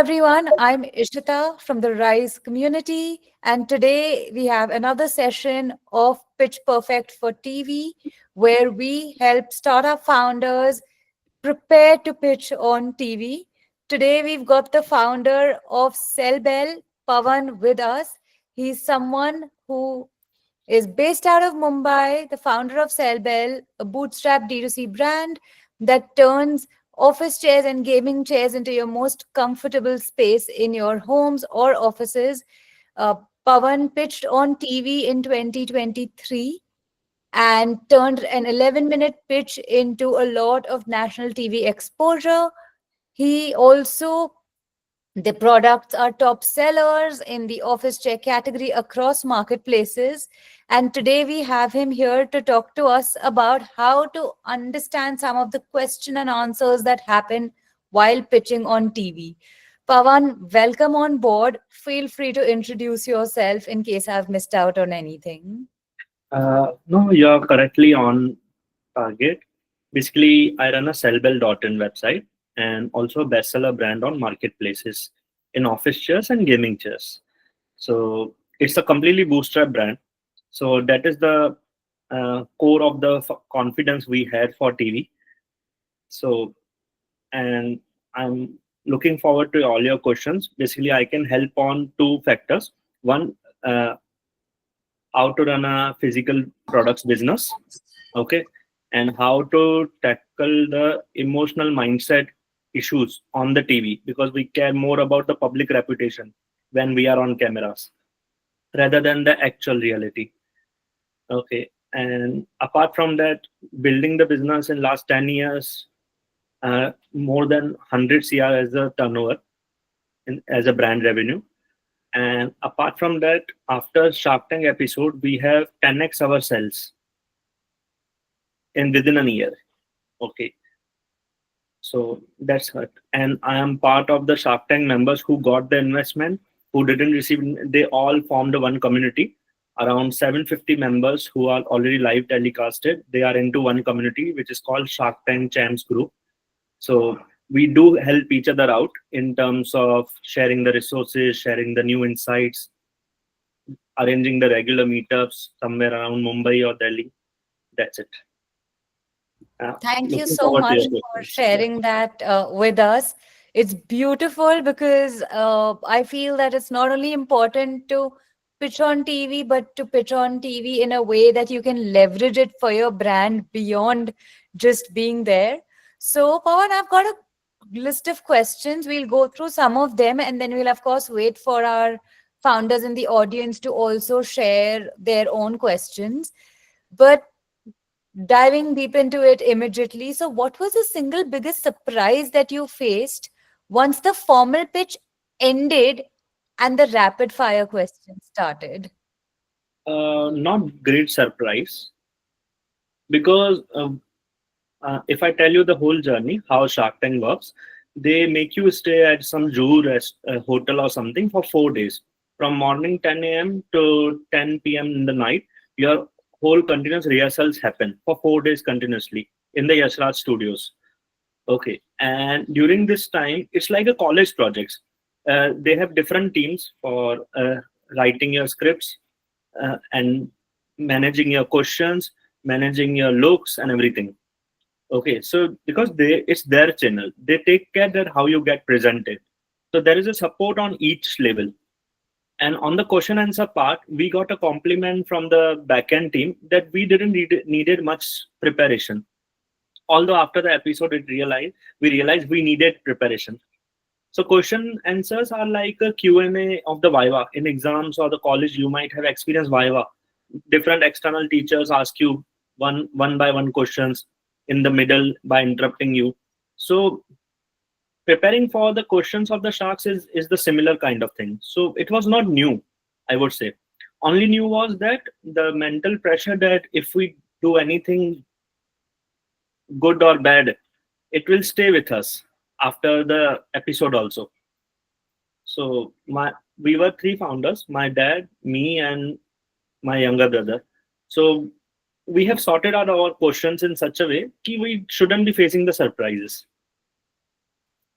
Everyone, I'm Ishita from the Rize community, and today we have another session of Pitch Perfect for TV, where we help startup founders prepare to pitch on TV. Today we've got the founder of CELLBELL, Pawan, with us. He's someone who is based out of Mumbai, the founder of CELLBELL, a bootstrap D2C brand that turns office chairs and gaming chairs into your most comfortable space in your homes or offices. Uh, Pawan pitched on TV in 2023 and turned an 11-minute pitch into a lot of national TV exposure. He also the products are top sellers in the office chair category across marketplaces. And today we have him here to talk to us about how to understand some of the question and answers that happen while pitching on TV. Pawan, welcome on board. Feel free to introduce yourself in case I've missed out on anything. No, you're correctly on target. Basically, I run a CELLBELL.in website and also a bestseller brand on marketplaces in office chairs and gaming chairs. So it's a completely bootstrap brand. So that is the core of the confidence we had for TV. So, and I'm looking forward to all your questions. Basically, I can help on two factors. One, how to run a physical products business, okay, and how to tackle the emotional mindset issues on the TV, because we care more about the public reputation when we are on cameras rather than the actual reality. Okay, and apart from that, building the business in last 10 years, more than 100 cr as a turnover as a brand revenue. And apart from that, after Shark Tank episode, we have 10x our sales in within a year. Okay, so that's it. And I am part of the Shark Tank members who got the investment, who didn't receive. They all formed one community. Around 750 members who are already live telecasted. They are into one community which is called Shark Tank Champs Group. So we do help each other out in terms of sharing the resources, sharing the new insights, arranging the regular meetups somewhere around Mumbai or Delhi. That's it. Thank you Looking so forward to much your for questions. Yeah. sharing that with us. It's beautiful because I feel that it's not only important to pitch on TV, but to pitch on TV in a way that you can leverage it for your brand beyond just being there. So, Pawan, I've got a list of questions. We'll go through some of them and then we'll, of course, wait for our founders in the audience to also share their own questions. But diving deep into it immediately. So, what was the single biggest surprise that you faced once the formal pitch ended and the rapid fire questions started? Not great surprise, because if I tell you the whole journey, how Shark Tank works, they make you stay at some zoo hotel or something for 4 days. From morning 10 a.m. to 10 p.m. in the night, your whole continuous rehearsals happen for 4 days continuously in the Yashraj studios. Okay, and during this time, it's like a college projects. They have different teams for writing your scripts and managing your questions, managing your looks and everything. Okay, so because it's their channel, they take care that how you get presented. So there is a support on each level. And on the question answer part, we got a compliment from the backend team that we didn't needed much preparation. Although after the episode, we realized we needed preparation. So question answers are like a Q&A of the Viva. In exams or the college, you might have experienced Viva. Different external teachers ask you one by one questions in the middle by interrupting you. So preparing for the questions of the sharks is the similar kind of thing. So it was not new, I would say. Only new was that the mental pressure that if we do anything good or bad, it will stay with us after the episode also. So we were three founders, my dad, me, and my younger brother. So we have sorted out our questions in such a way that we shouldn't be facing the surprises.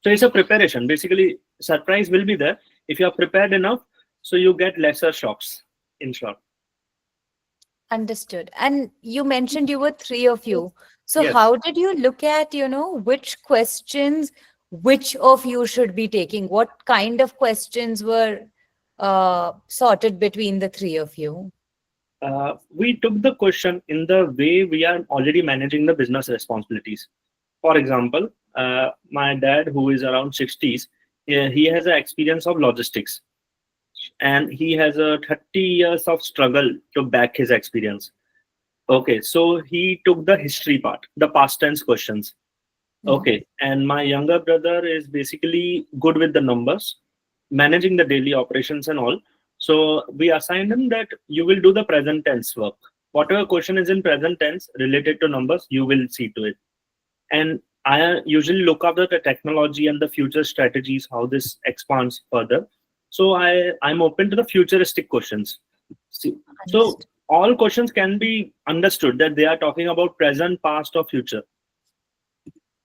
So it's a preparation. Basically, surprise will be there if you are prepared enough, so you get lesser shocks, in short. Understood. And you mentioned you were three of you. So Yes. how did you look at, which questions which of you should be taking? What kind of questions were sorted between the three of you? We took the question in the way we are already managing the business responsibilities. For example, my dad, who is around 60s, he has an experience of logistics, and he has a 30 years of struggle to back his experience. Okay, so he took the history part, the past tense questions. Mhm. Okay, and my younger brother is basically good with the numbers, managing the daily operations and all. So we assigned him that you will do the present tense work. Whatever question is in present tense related to numbers, you will see to it. And I usually look after the technology and the future strategies, how this expands further. So I'm open to the futuristic questions. See, so Understood. all questions can be understood that they are talking about present, past, or future.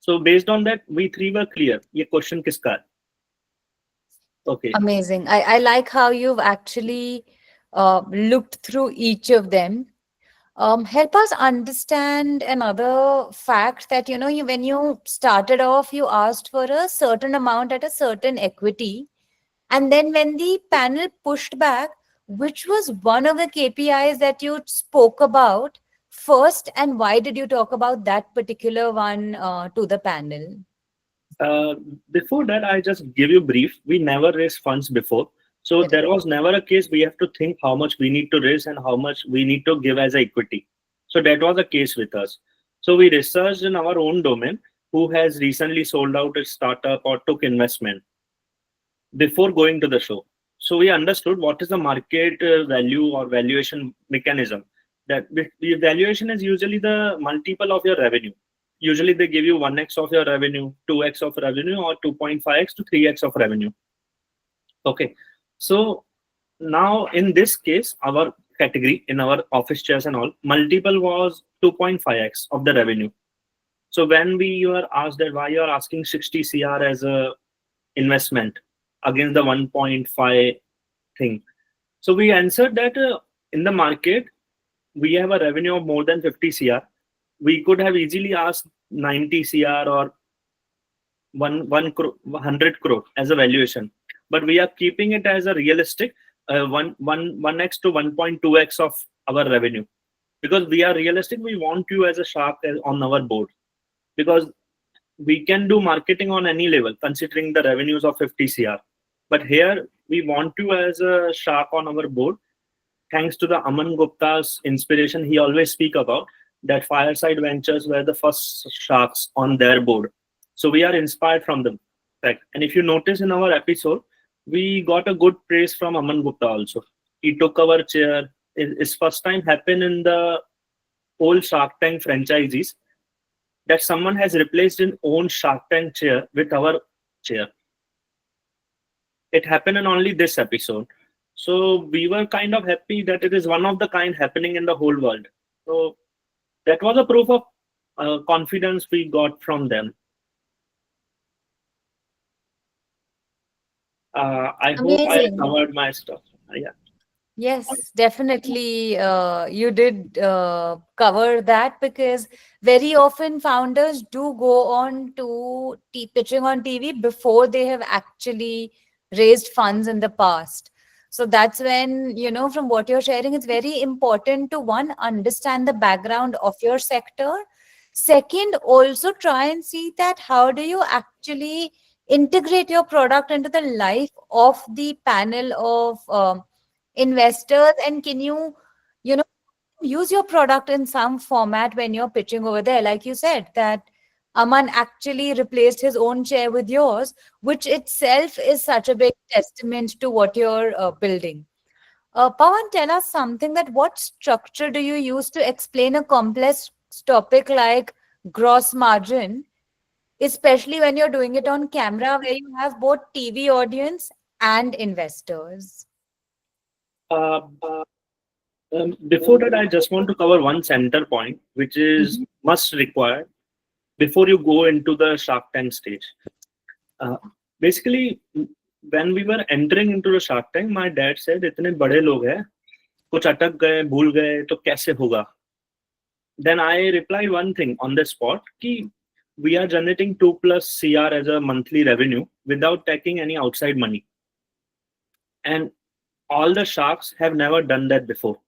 So based on that, we three were clear. ये question किसका है? Okay. Amazing. I like how you've actually looked through each of them. Help us understand another fact that, when you started off, you asked for a certain amount at a certain equity. And then when the panel pushed back, which was one of the KPIs that you spoke about first, and why did you talk about that particular one to the panel? Uh, Before that, I just give you brief. We never raised funds before. So there Correct. was never a case we have to think how much we need to raise and how much we need to give as equity. So that was a case with us. So we researched in our own domain who has recently sold out its startup or took investment before going to the show. So we understood what is the market value or valuation mechanism. That the valuation is usually the multiple of your revenue. Usually they give you 1x of your revenue, 2x of revenue, or 2.5x to 3x of revenue. Okay. So now in this case, our category in our office chairs and all, multiple was 2.5x of the revenue. So when we were asked that why you are asking 60 CR as a investment against the 1.5 thing, so we answered that in the market we have a revenue of more than 50 CR. We could have easily asked 90 CR or 100 crore as a valuation, but we are keeping it as a realistic 1x to 1.2x of our revenue, because we are realistic. We want you as a shark on our board, because we can do marketing on any level considering the revenues of 50 CR. But here we want you as a shark on our board. Thanks to the Aman Gupta's inspiration, he always speak about that Fireside Ventures were the first sharks on their board. So we are inspired from the fact. And if you notice in our episode, we got a good praise from Aman Gupta also. He took our chair. His first time happened in the old Shark Tank franchises, that someone has replaced an own Shark Tank chair with our chair. It happened in only this episode. So we were kind of happy that it is one of the kind happening in the whole world. So that was a proof of confidence we got from them. I hope I Amazing. covered my stuff. Yeah. Yes, definitely. You did cover that, because very often founders do go on to pitching on TV before they have actually raised funds in the past. So that's when, from what you're sharing, it's very important to, one, understand the background of your sector. Second, also try and see that how do you actually integrate your product into the life of the panel of investors, and can you know use your product in some format when you're pitching over there, like you said that Aman actually replaced his own chair with yours, which itself is such a big testament to what you're building. Pawan, tell us something, that what structure do you use to explain a complex topic like gross margin, especially when you're doing it on camera where you have both TV audience and investors? Uh, Before that, I just want to cover one center point, which is Mhm. must require before you go into the Shark Tank stage. Uh, Basically, when we were entering into the Shark Tank, my dad said, "इतने बड़े लोग हैं, कुछ अटक गए, भूल गए, तो कैसे होगा?" Then I replied one thing on the spot, कि we are generating 2 plus CR as a monthly revenue without taking any outside money. And all the sharks have never done that before.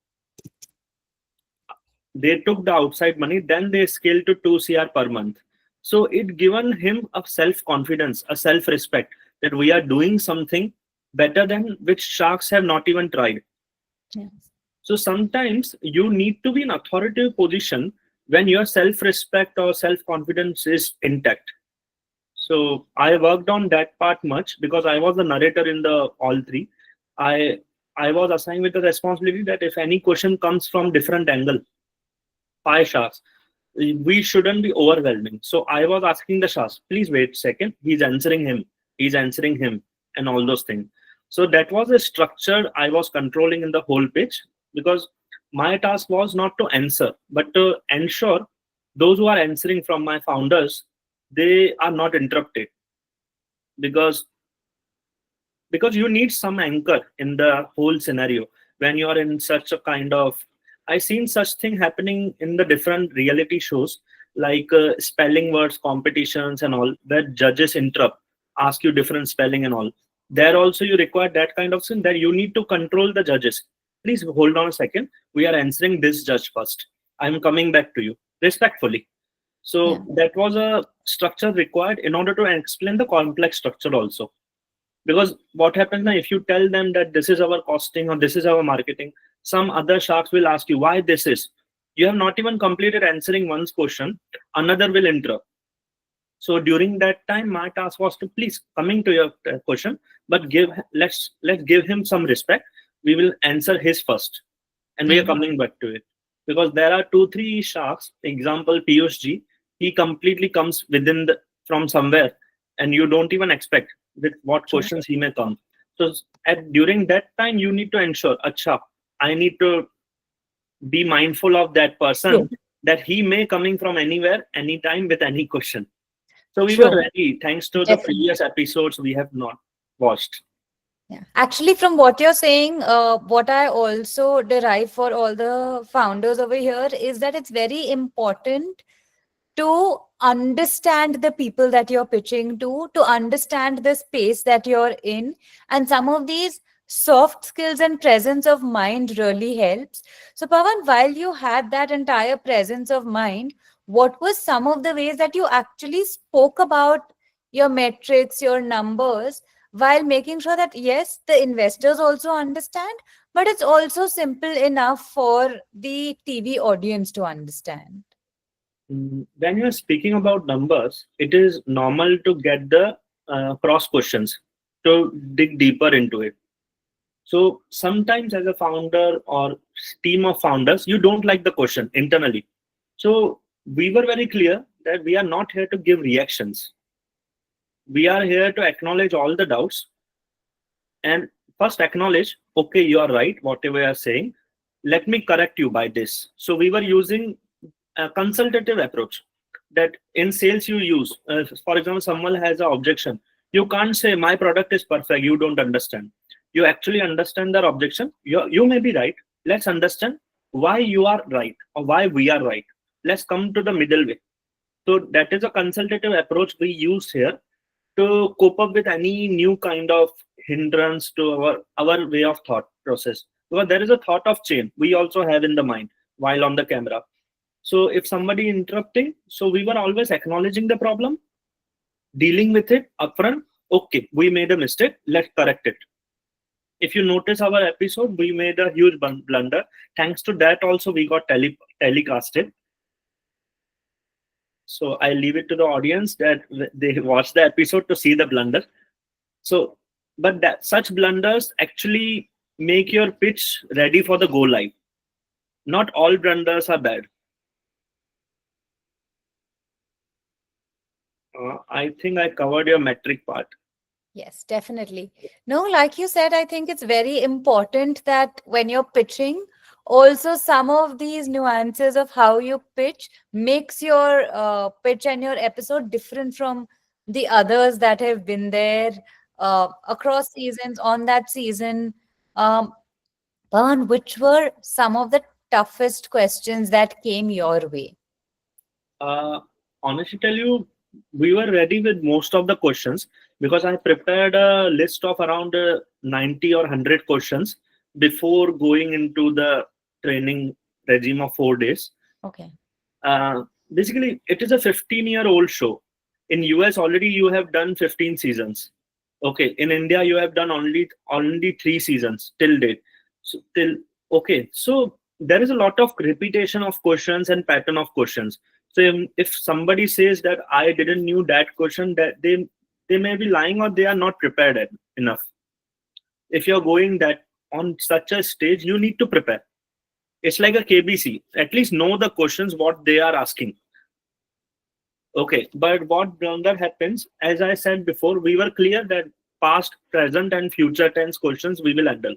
They took the outside money, then they scaled to 2 CR per month. So it given him a self-confidence, a self-respect that we are doing something better than which sharks have not even tried. Yes. So sometimes you need to be in authoritative position when your self-respect or self-confidence is intact. So I worked on that part much because I was the narrator in the all three. I I was assigned with the responsibility that if any question comes from different angle, five sharks, we shouldn't be overwhelming. So I was asking the sharks, please wait a second. He's answering him, and all those things. So that was a structure I was controlling in the whole pitch because my task was not to answer, but to ensure those who are answering from my founders, they are not interrupted because you need some anchor in the whole scenario when you are in such a kind of. I've seen such thing happening in the different reality shows like spelling words competitions and all where judges interrupt, ask you different spelling and all. There also you require that kind of thing that you need to control the judges. Please hold on a second, we are answering this judge first, I'm coming back to you respectfully. Yeah. So that was a structure required in order to explain the complex structure also. Because what happens now, if you tell them that this is our costing or this is our marketing, some other sharks will ask you why this is. You have not even completed answering one's question, another will interrupt. So during that time, my task was to please coming to your question, but let's give him some respect. We will answer his first, and we are Mm. coming back to it because there are 2 3 sharks. Example PUSG, he completely comes within the from somewhere, and you don't even expect with what True. questions he may come. So at during that time, you need to ensure, acha, I need to be mindful of that True. person that he may coming from anywhere, anytime with any question. So we were True. ready thanks to the Definitely. previous episodes we have not watched. Yeah. Actually, from what you're saying, what I also derive for all the founders over here is that it's very important to understand the people that you're pitching to understand the space that you're in. And some of these soft skills and presence of mind really helps. So, Pawan, while you had that entire presence of mind, what was some of the ways that you actually spoke about your metrics, your numbers, while making sure that, yes, the investors also understand, but it's also simple enough for the TV audience to understand? When you're speaking about numbers, it is normal to get the cross questions to dig deeper into it. So sometimes, as a founder or team of founders, you don't like the question internally. So we were very clear that we are not here to give reactions. We are here to acknowledge all the doubts and first acknowledge, okay, you are right, whatever you are saying. Let me correct you by this. So we were using a consultative approach that in sales you use. For example, someone has an objection. You can't say my product is perfect. You don't understand. You actually understand their objection. You may be right. Let's understand why you are right or why we are right. Let's come to the middle way. So that is a consultative approach we use here to cope up with any new kind of hindrance to our way of thought process. Because there is a thought of chain we also have in the mind while on the camera. So if somebody interrupting, so we were always acknowledging the problem, dealing with it upfront. Okay, we made a mistake. Let's correct it. If you notice our episode, we made a huge blunder. Thanks to that, also we got telecasted. So I leave it to the audience that they watch the episode to see the blunder. So, but that such blunders actually make your pitch ready for the go live. Not all blunders are bad. I think I covered your metric part. Yes, definitely. No, like you said, I think it's very important that when you're pitching, also some of these nuances of how you pitch makes your pitch and your episode different from the others that have been there. across seasons on that season. Um, Pawan, which were some of the toughest questions that came your way? Uh, Honestly tell you, we were ready with most of the questions because I prepared a list of around 90 or 100 questions before going into the training regime of 4 days. Okay. Basically, it is a 15-year-old show. In US, already you have done 15 seasons. Okay, in India, you have done only 3 seasons till date. So till okay, so there is a lot of repetition of questions and pattern of questions. So if somebody says that I didn't knew that question, that they may be lying or they are not prepared enough. If you're going that on such a stage, you need to prepare. It's like a KBC. At least know the questions what they are asking. Okay, but what blunder happens, as I said before, we were clear that past, present, and future tense questions we will handle.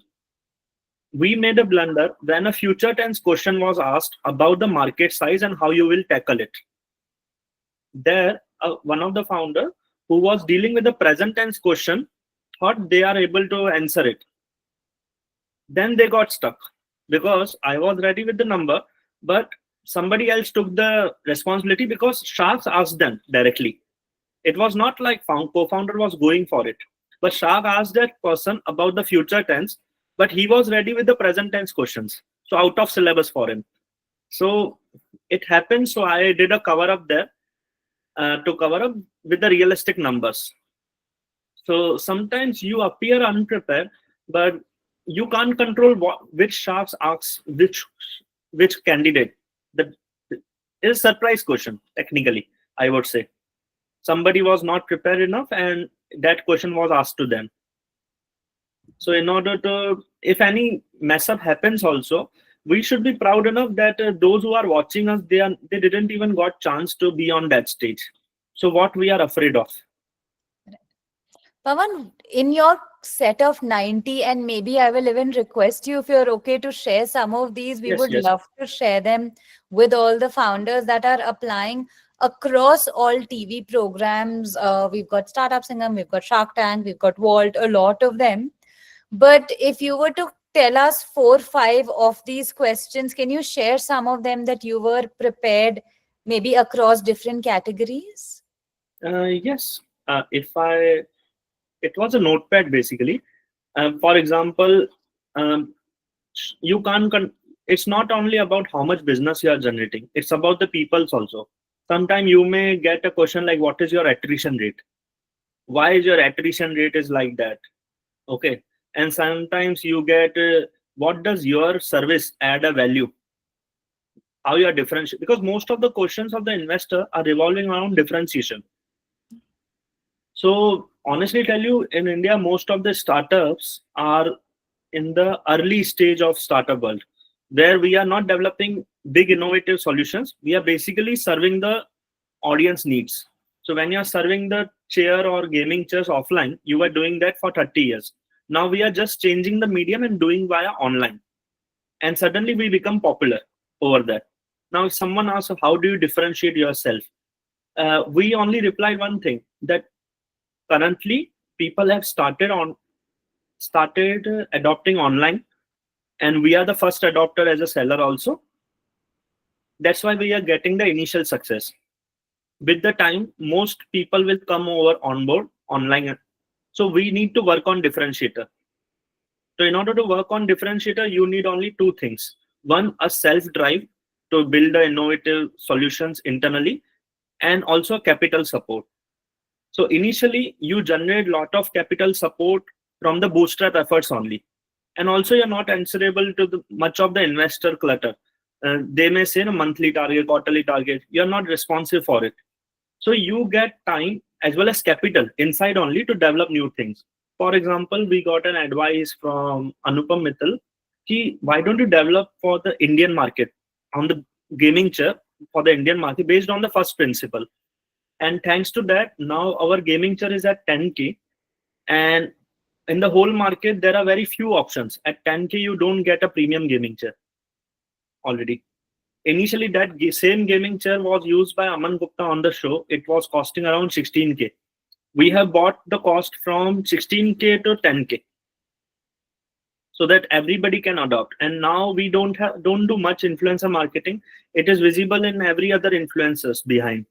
We made a blunder when a future tense question was asked about the market size and how you will tackle it. There, one of the founder who was dealing with the present tense question thought they are able to answer it. Then they got stuck because I was ready with the number, but somebody else took the responsibility because sharks asked them directly. It was not like co-founder was going for it, but Shark asked that person about the future tense, but he was ready with the present tense questions, so out of syllabus for him. So it happened. So I did a cover up there to cover up with the realistic numbers. So sometimes you appear unprepared, but you can't control which sharks asks which candidate. The is a surprise question technically, I would say. Somebody was not prepared enough and that question was asked to them. So in order to, if any mess up happens also, we should be proud enough that those who are watching us, they didn't even got chance to be on that stage. So what we are afraid of. Pawan, in your set of 90, and maybe I will even request you if you're okay to share some of these, we Yes, would yes. love to share them with all the founders that are applying across all TV programs. We've got Startup Singam, we've got Shark Tank, we've got Vault, a lot of them. But if you were to tell us 4, 5 of these questions, can you share some of them that you were prepared, maybe across different categories? Yes. If I, it was a notepad basically. For example, um, you can't it's not only about how much business you are generating, it's about the people's also. Sometimes you may get a question like what is your attrition rate, why is your attrition rate is like that. Okay, and sometimes you get what does your service add a value, how you are differentiate, because most of the questions of the investor are revolving around differentiation. So honestly tell you, in India, most of the startups are in the early stage of startup world, where we are not developing big innovative solutions. We are basically serving the audience needs. So when you are serving the chair or gaming chairs offline, you were doing that for 30 years. Now we are just changing the medium and doing via online. And suddenly we become popular over that. Now if someone asks, how do you differentiate yourself? We only replied one thing, that currently people have started adopting online, and we are the first adopter as a seller also. That's why we are getting the initial success. With the time, most people will come over on board online. So we need to work on differentiator. So in order to work on differentiator, you need only two things. One, a self drive to build the innovative solutions internally, and also capital support. So initially, you generate lot of capital support from the bootstrap efforts only, and also you're not answerable to much of the investor clutter. They may say a monthly target, quarterly target. You're not responsive for it. So you get time as well as capital inside only to develop new things. For example, we got an advice from Anupam Mittal. Why don't you develop for the Indian market on the gaming chair for the Indian market based on the first principle? And thanks to that, now our gaming chair is at 10K. And in the whole market, there are very few options. At 10K, you don't get a premium gaming chair already. Initially, that same gaming chair was used by Aman Gupta on the show. It was costing around 16K. We have bought the cost from 16K to 10K so that everybody can adopt. And now we don't do much influencer marketing. It is visible in every other influencers behind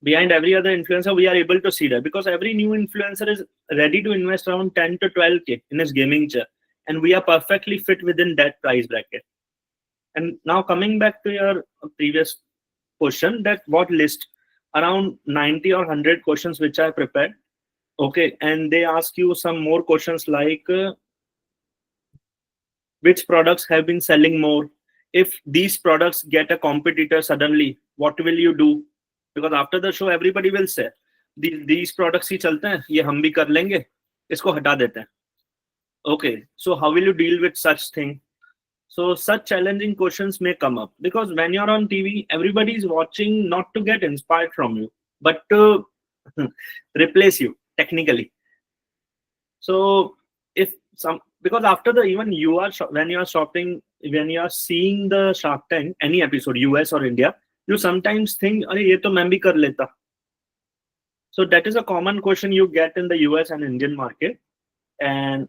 every other influencer. We are able to see that because every new influencer is ready to invest around 10 to 12K in his gaming chair, and we are perfectly fit within that price bracket. And now coming back to your previous question, that what list, around 90 or 100 questions which I prepared. Okay, and they ask you some more questions like which products have been selling more. If these products get a competitor suddenly, what will you do? Because after the show everybody will say these products ही चलते हैं, ये हम भी कर लेंगे, इसको हटा देते हैं. Okay, so how will you deal with such thing? So such challenging questions may come up because when you're on TV, everybody is watching not to get inspired from you, but to replace you technically. So if some, because after the, even you are when you are shopping, when you are seeing the Shark Tank any episode, US or India, you sometimes think, अरे ये तो मैं भी कर लेता. So that is a common question you get in the US and Indian market, and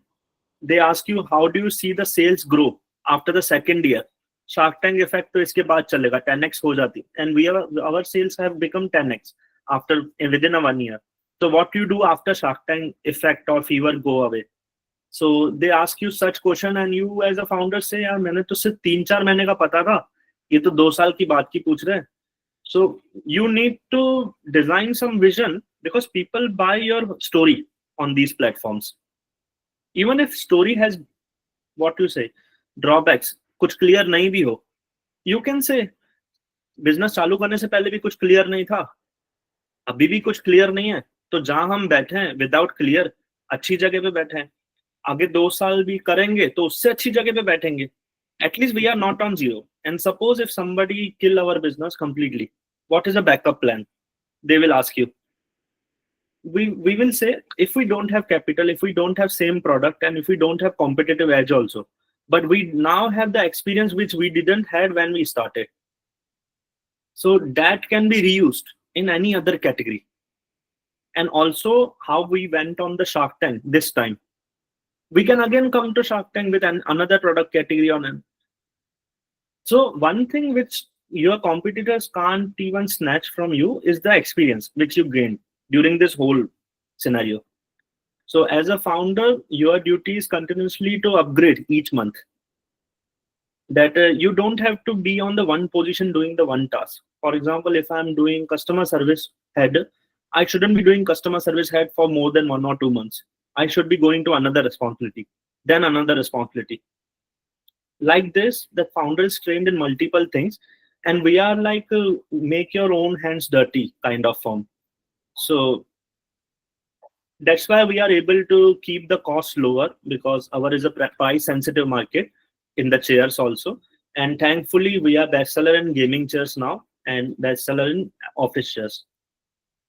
they ask you how do you see the sales grow after the second year. Shark Tank effect तो इसके बाद चलेगा, 10x हो जाती, and we are, our sales have become 10x after within a 1 year. So what you do after Shark Tank effect or fever go away? So they ask you such question and you as a founder say, यार मैंने तो सिर्फ 3-4 महीने का पता था, ये तो 2 साल की बात की पूछ रहे हैं. So you need to design some vision because people buy your story on these platforms. Even if story has, what you say, drawbacks, कुछ clear नहीं भी हो, you can say बिजनेस चालू करने से पहले भी कुछ क्लियर नहीं था, अभी भी कुछ क्लियर नहीं है, तो जहां हम बैठे हैं विदाउट क्लियर अच्छी जगह पे बैठे हैं, आगे 2 साल भी करेंगे तो उससे अच्छी जगह पे बैठेंगे. At least we are not on zero. And suppose if somebody kill our business completely, what is a backup plan? They will ask you. We will say, if we don't have capital, if we don't have same product, and if we don't have competitive edge also, but we now have the experience which we didn't had when we started, so that can be reused in any other category. And also how we went on the Shark Tank this time, we can again come to Shark Tank with another product category on it. So one thing which your competitors can't even snatch from you is the experience which you gained during this whole scenario. So as a founder, your duty is continuously to upgrade each month. That you don't have to be on the one position doing the one task. For example, if I'm doing customer service head, I shouldn't be doing customer service head for more than 1 or 2 months. I should be going to another responsibility, then another responsibility. Like this, the founder is trained in multiple things, and we are like make your own hands dirty kind of firm. So that's why we are able to keep the cost lower because our is a price sensitive market in the chairs also. And thankfully, we are bestseller in gaming chairs now and bestseller in office chairs.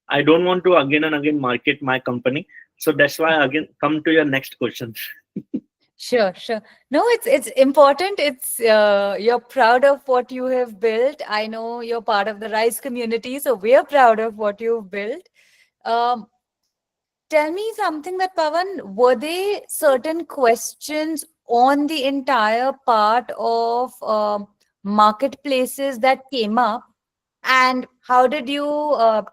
I don't want to again and again market my company. So that's why again come to your next question. Sure, sure. No, it's important. It's you're proud of what you have built. I know you're part of the Rize community, so we're proud of what you've built. Um, Tell me something that Pawan, were there certain questions on the entire part of marketplaces that came up, and how did you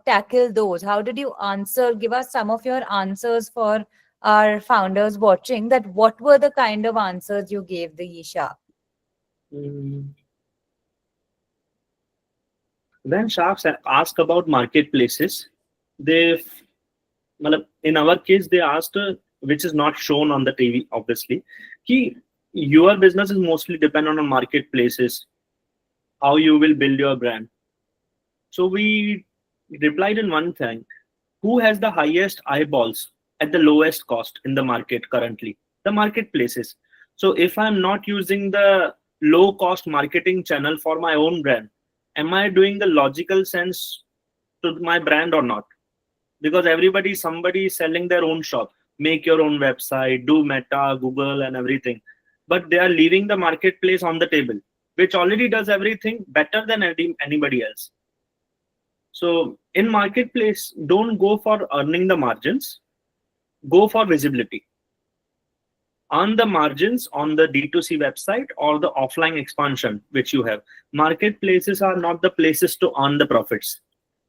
tackle those? How did you answer? Give us some of your answers for our founders watching. That what were the kind of answers you gave the Isha? Mm, When sharks ask about marketplaces, they, in our case, they asked, which is not shown on the TV, obviously, ki your business is mostly dependent on marketplaces, how you will build your brand. So we replied in one thing, who has the highest eyeballs at the lowest cost in the market currently? The marketplaces. So if I'm not using the low cost marketing channel for my own brand, am I doing the logical sense to my brand or not? Because somebody is selling their own shop, make your own website, do Meta, Google, and everything, but they are leaving the marketplace on the table, which already does everything better than anybody else. So In marketplace, don't go for earning the margins, go for visibility. Earn the margins on the D2C website or the offline expansion which you have. Marketplaces are not the places to earn the profits.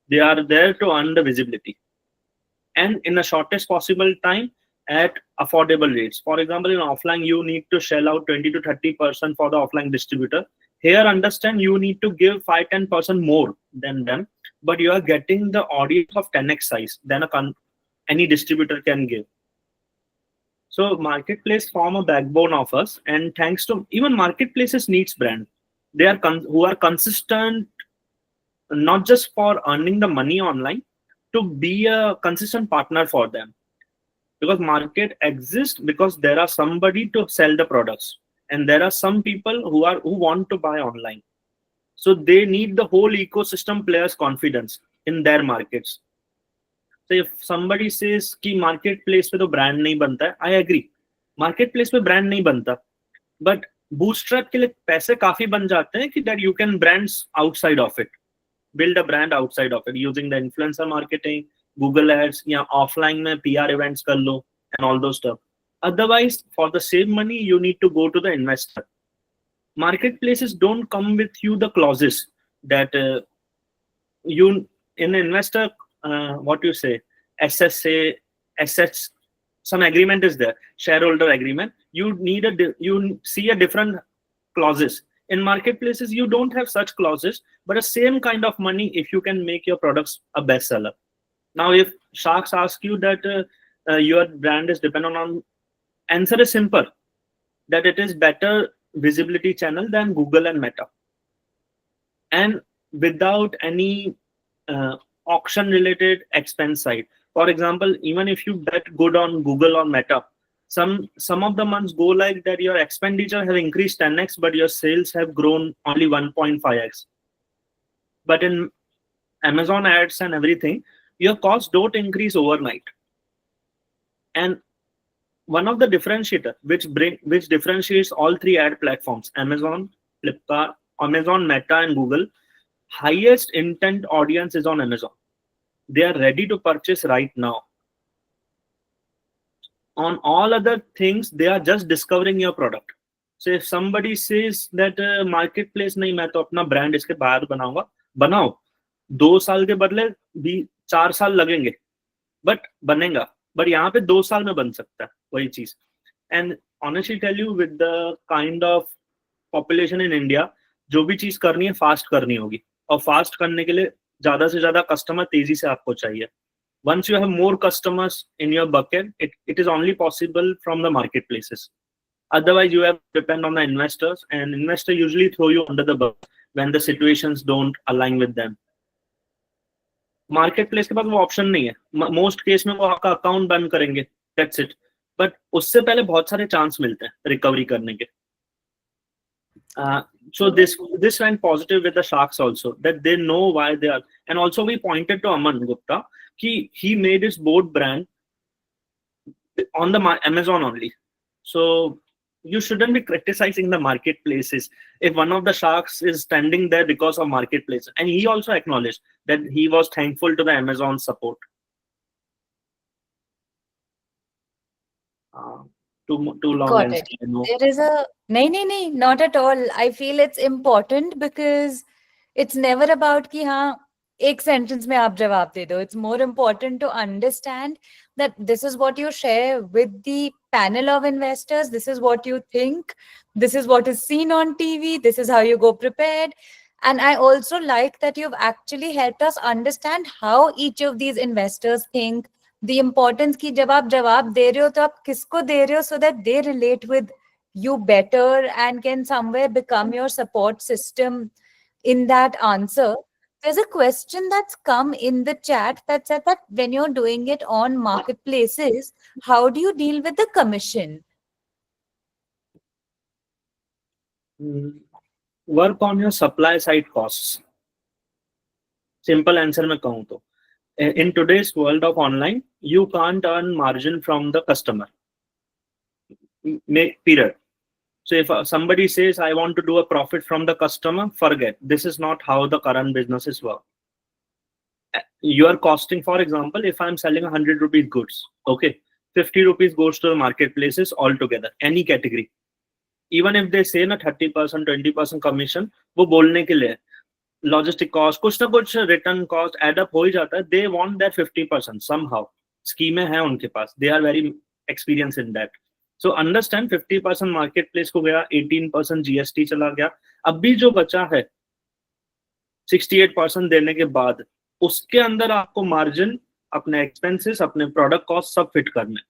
They are there to earn the visibility, and in the shortest possible time at affordable rates. For example, in offline, you need to shell out 20 to 30% for the offline distributor. Here, understand, you need to give 5-10% more than them, but you are getting the audience of 10x size than any distributor can give. So marketplace form a backbone of us, and thanks to even marketplaces needs brand. They are who are consistent, not just for earning the money online, to be a consistent partner for them, because market exists because there are somebody to sell the products, and there are some people who want to buy online. So they need the whole ecosystem players confidence in their markets. So if somebody says कि marketplace पे तो brand नहीं बनता है, I agree. Marketplace पे brand नहीं बनता, but bootstrap के लिए पैसे काफी बन जाते हैं कि that you can brands outside of it, build a brand outside of it using the influencer marketing, Google ads, या offline में PR events कर लो and all those stuff. Otherwise, for the same money, you need to go to the investor. Marketplaces don't come with you the clauses that you in investor, what you say, SSA, assets, some agreement is there, shareholder agreement. You need you see a different clauses. In marketplaces, you don't have such clauses, but the same kind of money if you can make your products a bestseller. Now, if sharks ask you that your brand is dependent on, answer is simple, that it is better visibility channel than Google and Meta, and without any auction related expense side. For example, even if you bet good on Google or Meta, some of the months go like that your expenditure have increased 10x, but your sales have grown only 1.5x. But in Amazon ads and everything, your costs don't increase overnight. And one of the differentiator which differentiates all three ad platforms, Amazon, Flipkart, Amazon, Meta, and Google, highest intent audience is on Amazon. They are ready to purchase right now. On all other things, they are just discovering your product. So if somebody says that marketplace नहीं, मैं तो अपना brand इसके बाहर बनाऊंगा, बनाओ, 2 साल के बदले भी 4 साल लगेंगे, but बनेगा. But यहाँ पे 2 साल में बन सकता है वही चीज. And honestly tell you, with the kind of population in India, जो भी चीज करनी है फास्ट करनी होगी, और फास्ट करने के लिए ज्यादा से ज्यादा कस्टमर तेजी से आपको चाहिए. Once you have more customers in your bucket, it is only possible from the marketplaces. Otherwise, you have to depend on the investors, and investors usually throw you under the bus when the situations don't align with them. Marketplace के पास वो option नहीं है. Most case में वो आपका account बंद करेंगे, that's it. But उससे पहले बहुत सारे चांस मिलते हैं रिकवरी करने के. So this went positive with the sharks also, that they know why they are. And also we pointed to Aman Gupta, he made his boat brand on the Amazon only. So you shouldn't be criticizing the marketplaces if one of the sharks is standing there because of marketplace. And he also acknowledged that he was thankful to the Amazon support. Too long Got answer, it. I know. There is a नहीं, not at all. I feel it's important because it's never about कि हाँ एक sentence में आप जवाब दे दो. It's more important to understand that this is what you share with the panel of investors. This is what you think. This is what is seen on TV. This is how you go prepared. And I also like that you've actually helped us understand how each of these investors think, the importance कि जब आप जवाब दे रहे हो तो आप किसको दे रहे हो, so that they relate with you better and can somewhere become your support system in that answer. There's a question that's come in the chat that said that when you're doing it on marketplaces, how do you deal with the commission? Work on your supply side costs. Simple answer में कहूँ तो, in today's world of online, you can't earn margin from the customer. Period. So if somebody says, I want to do a profit from the customer, forget. This is not how the current businesses work. You are costing, for example, if I'm selling 100 rupees goods, okay, 50 rupees goes to the marketplaces altogether, any category. Even if they say na 30%, 20% commission, वो बोलने के लिए logistic cost कुछ ना कुछ return cost add up हो ही जाता है. They want that 50% somehow. स्कीमें हैं उनके पास, they are very experience in that. So understand 50% market place को गया, 18% जीएसटी चला गया. अब भी जो बचा है 68% देने के बाद, उसके अंदर आपको मार्जिन, अपने एक्सपेंसेस, अपने प्रोडक्ट कॉस्ट सब फिट करने.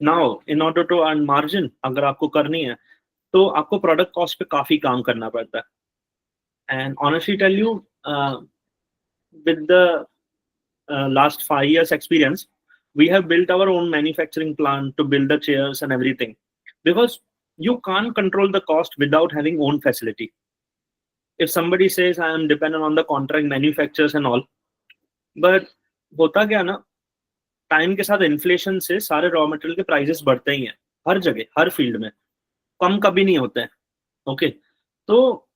Now in order to earn margin अगर आपको करनी है तो आपको प्रोडक्ट कॉस्ट पे काफी काम करना पड़ता है. And honestly tell you, with the last 5 years experience, we have built our own manufacturing plant to build the chairs and everything, because you can't control the cost without having own facility. If somebody says I am dependent on the contract manufacturers and all, but होता क्या ना, time के साथ inflation से सारे raw material के prices बढ़ते ही हैं, हर जगह हर फील्ड में, कम कभी नहीं होते हैं. ओके, तो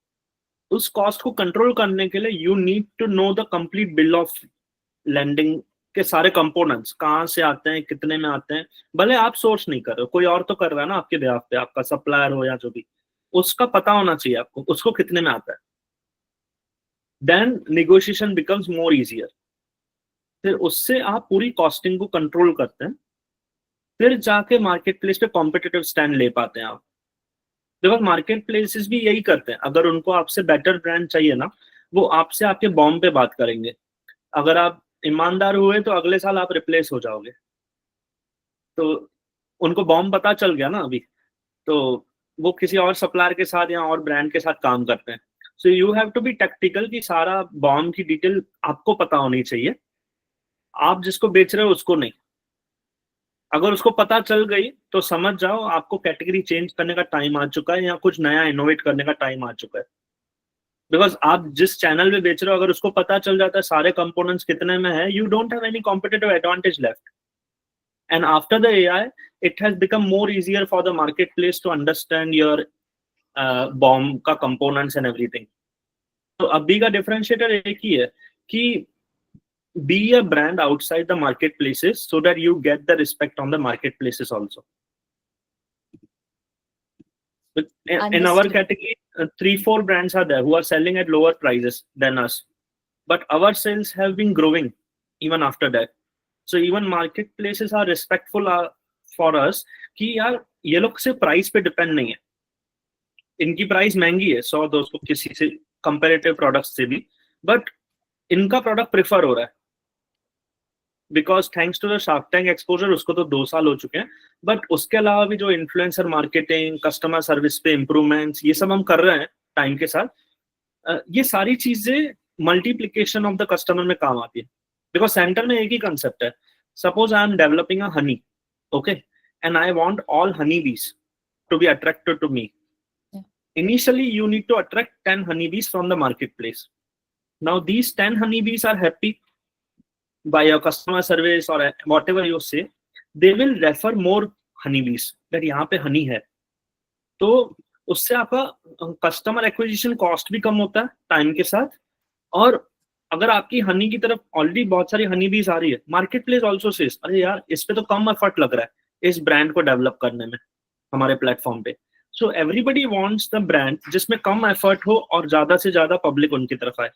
उस कॉस्ट को कंट्रोल करने के लिए you need to know the complete bill of landing के सारे कंपोनेंट्स कहाँ से आते हैं, कितने में आते हैं. भले आप सोर्स नहीं कर रहे हो, कोई और तो कर रहा है ना आपके बिहाफ पे, आपका सप्लायर हो या जो भी, उसका पता होना चाहिए आपको उसको कितने में आता है. Then negotiation becomes more easier. फिर उससे आप पूरी कॉस्टिंग को कंट्रोल करते हैं, फिर जाके मार्केट प्लेस पे कॉम्पिटिटिव स्टैंड ले पाते हैं आप. बिकॉज मार्केट प्लेसेस भी यही करते हैं, अगर उनको आपसे बेटर ब्रांड चाहिए ना, वो आपसे आपके बॉम्ब पे बात करेंगे. अगर आप ईमानदार हुए तो अगले साल आप रिप्लेस हो जाओगे. तो उनको बॉम्ब पता चल गया ना अभी, तो वो किसी और सप्लायर के साथ या और ब्रांड के साथ काम करते हैं. So you have to be tactical कि सारा बॉम्ब की डिटेल आपको पता होनी चाहिए, आप जिसको बेच रहे हो उसको नहीं. अगर उसको पता चल गई तो समझ जाओ आपको कैटेगरी चेंज करने का टाइम आ चुका है या कुछ नया इनोवेट करने का टाइम आ चुका है. बिकॉज आप जिस चैनल में बेच रहे हो, अगर उसको पता चल जाता है सारे कंपोनेंट्स कितने में है, you don't have any competitive advantage left. And after the AI it has become more easier for the market place to understand your BOM का कंपोनेंट्स एंड एवरीथिंग. तो अभी का डिफरेंशिएटर एक ही है कि be a brand outside the marketplaces so that you get the respect on the marketplaces also. But in our category, 3-4 brands are there who are selling at lower prices than us, but our sales have been growing even after that. So even marketplaces are respectful for us कि यार ये लोग सिर्फ price पे depend नहीं है. इनकी price महंगी है 100-200 किसी से कंपैरेटिव प्रोडक्ट्स से भी, बट इनका प्रोडक्ट प्रेफर हो रहा है because thanks to the Shark Tank exposure. उसको तो 2 साल हो चुके हैं, बट उसके अलावा भी जो इन्फ्लुएंसर मार्केटिंग, कस्टमर सर्विस पे इम्प्रूवमेंट्स, ये सब हम कर रहे हैं टाइम के साथ. ये सारी चीजें मल्टीप्लीकेशन ऑफ द कस्टमर में काम आती है. बिकॉज सेंटर में एक ही कंसेप्ट है. Suppose I am developing a honey, okay, and I want all honey bees to be attracted to me. Initially, you need to attract 10 honeybees from the marketplace. Now, these 10 honeybees are happy by your customer service or whatever you say. They will refer more honeybees that यहाँ पे honey है. तो उससे आपका customer acquisition cost भी कम होता है time के साथ. और अगर आपकी हनी की तरफ ऑलरेडी बहुत सारी हनी बीज आ रही है, मार्केट प्लेस ऑल्सो सेज अरे यार इस पे तो कम एफर्ट लग रहा है इस ब्रांड को डेवलप करने में हमारे प्लेटफॉर्म पे. So everybody wants the brand जिसमें कम एफर्ट हो और ज्यादा से ज्यादा पब्लिक उनकी तरफ आए.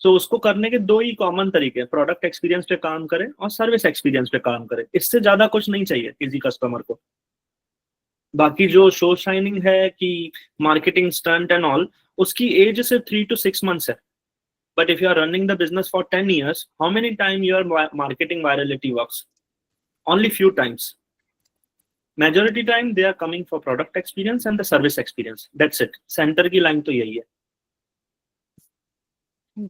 सो उसको करने के 2 ही कॉमन तरीके हैं, प्रोडक्ट एक्सपीरियंस पे काम करें और सर्विस एक्सपीरियंस पे काम करें. इससे ज्यादा कुछ नहीं चाहिए किसी कस्टमर को. बाकी जो शो शाइनिंग है कि मार्केटिंग स्टंट एंड ऑल, उसकी एज से 3 to 6 months है. But if you are running the business for 10 years, how many times your marketing virality works? Only few times. Majority time they are coming for product experience and the service experience. That's it. Center की line तो यही है.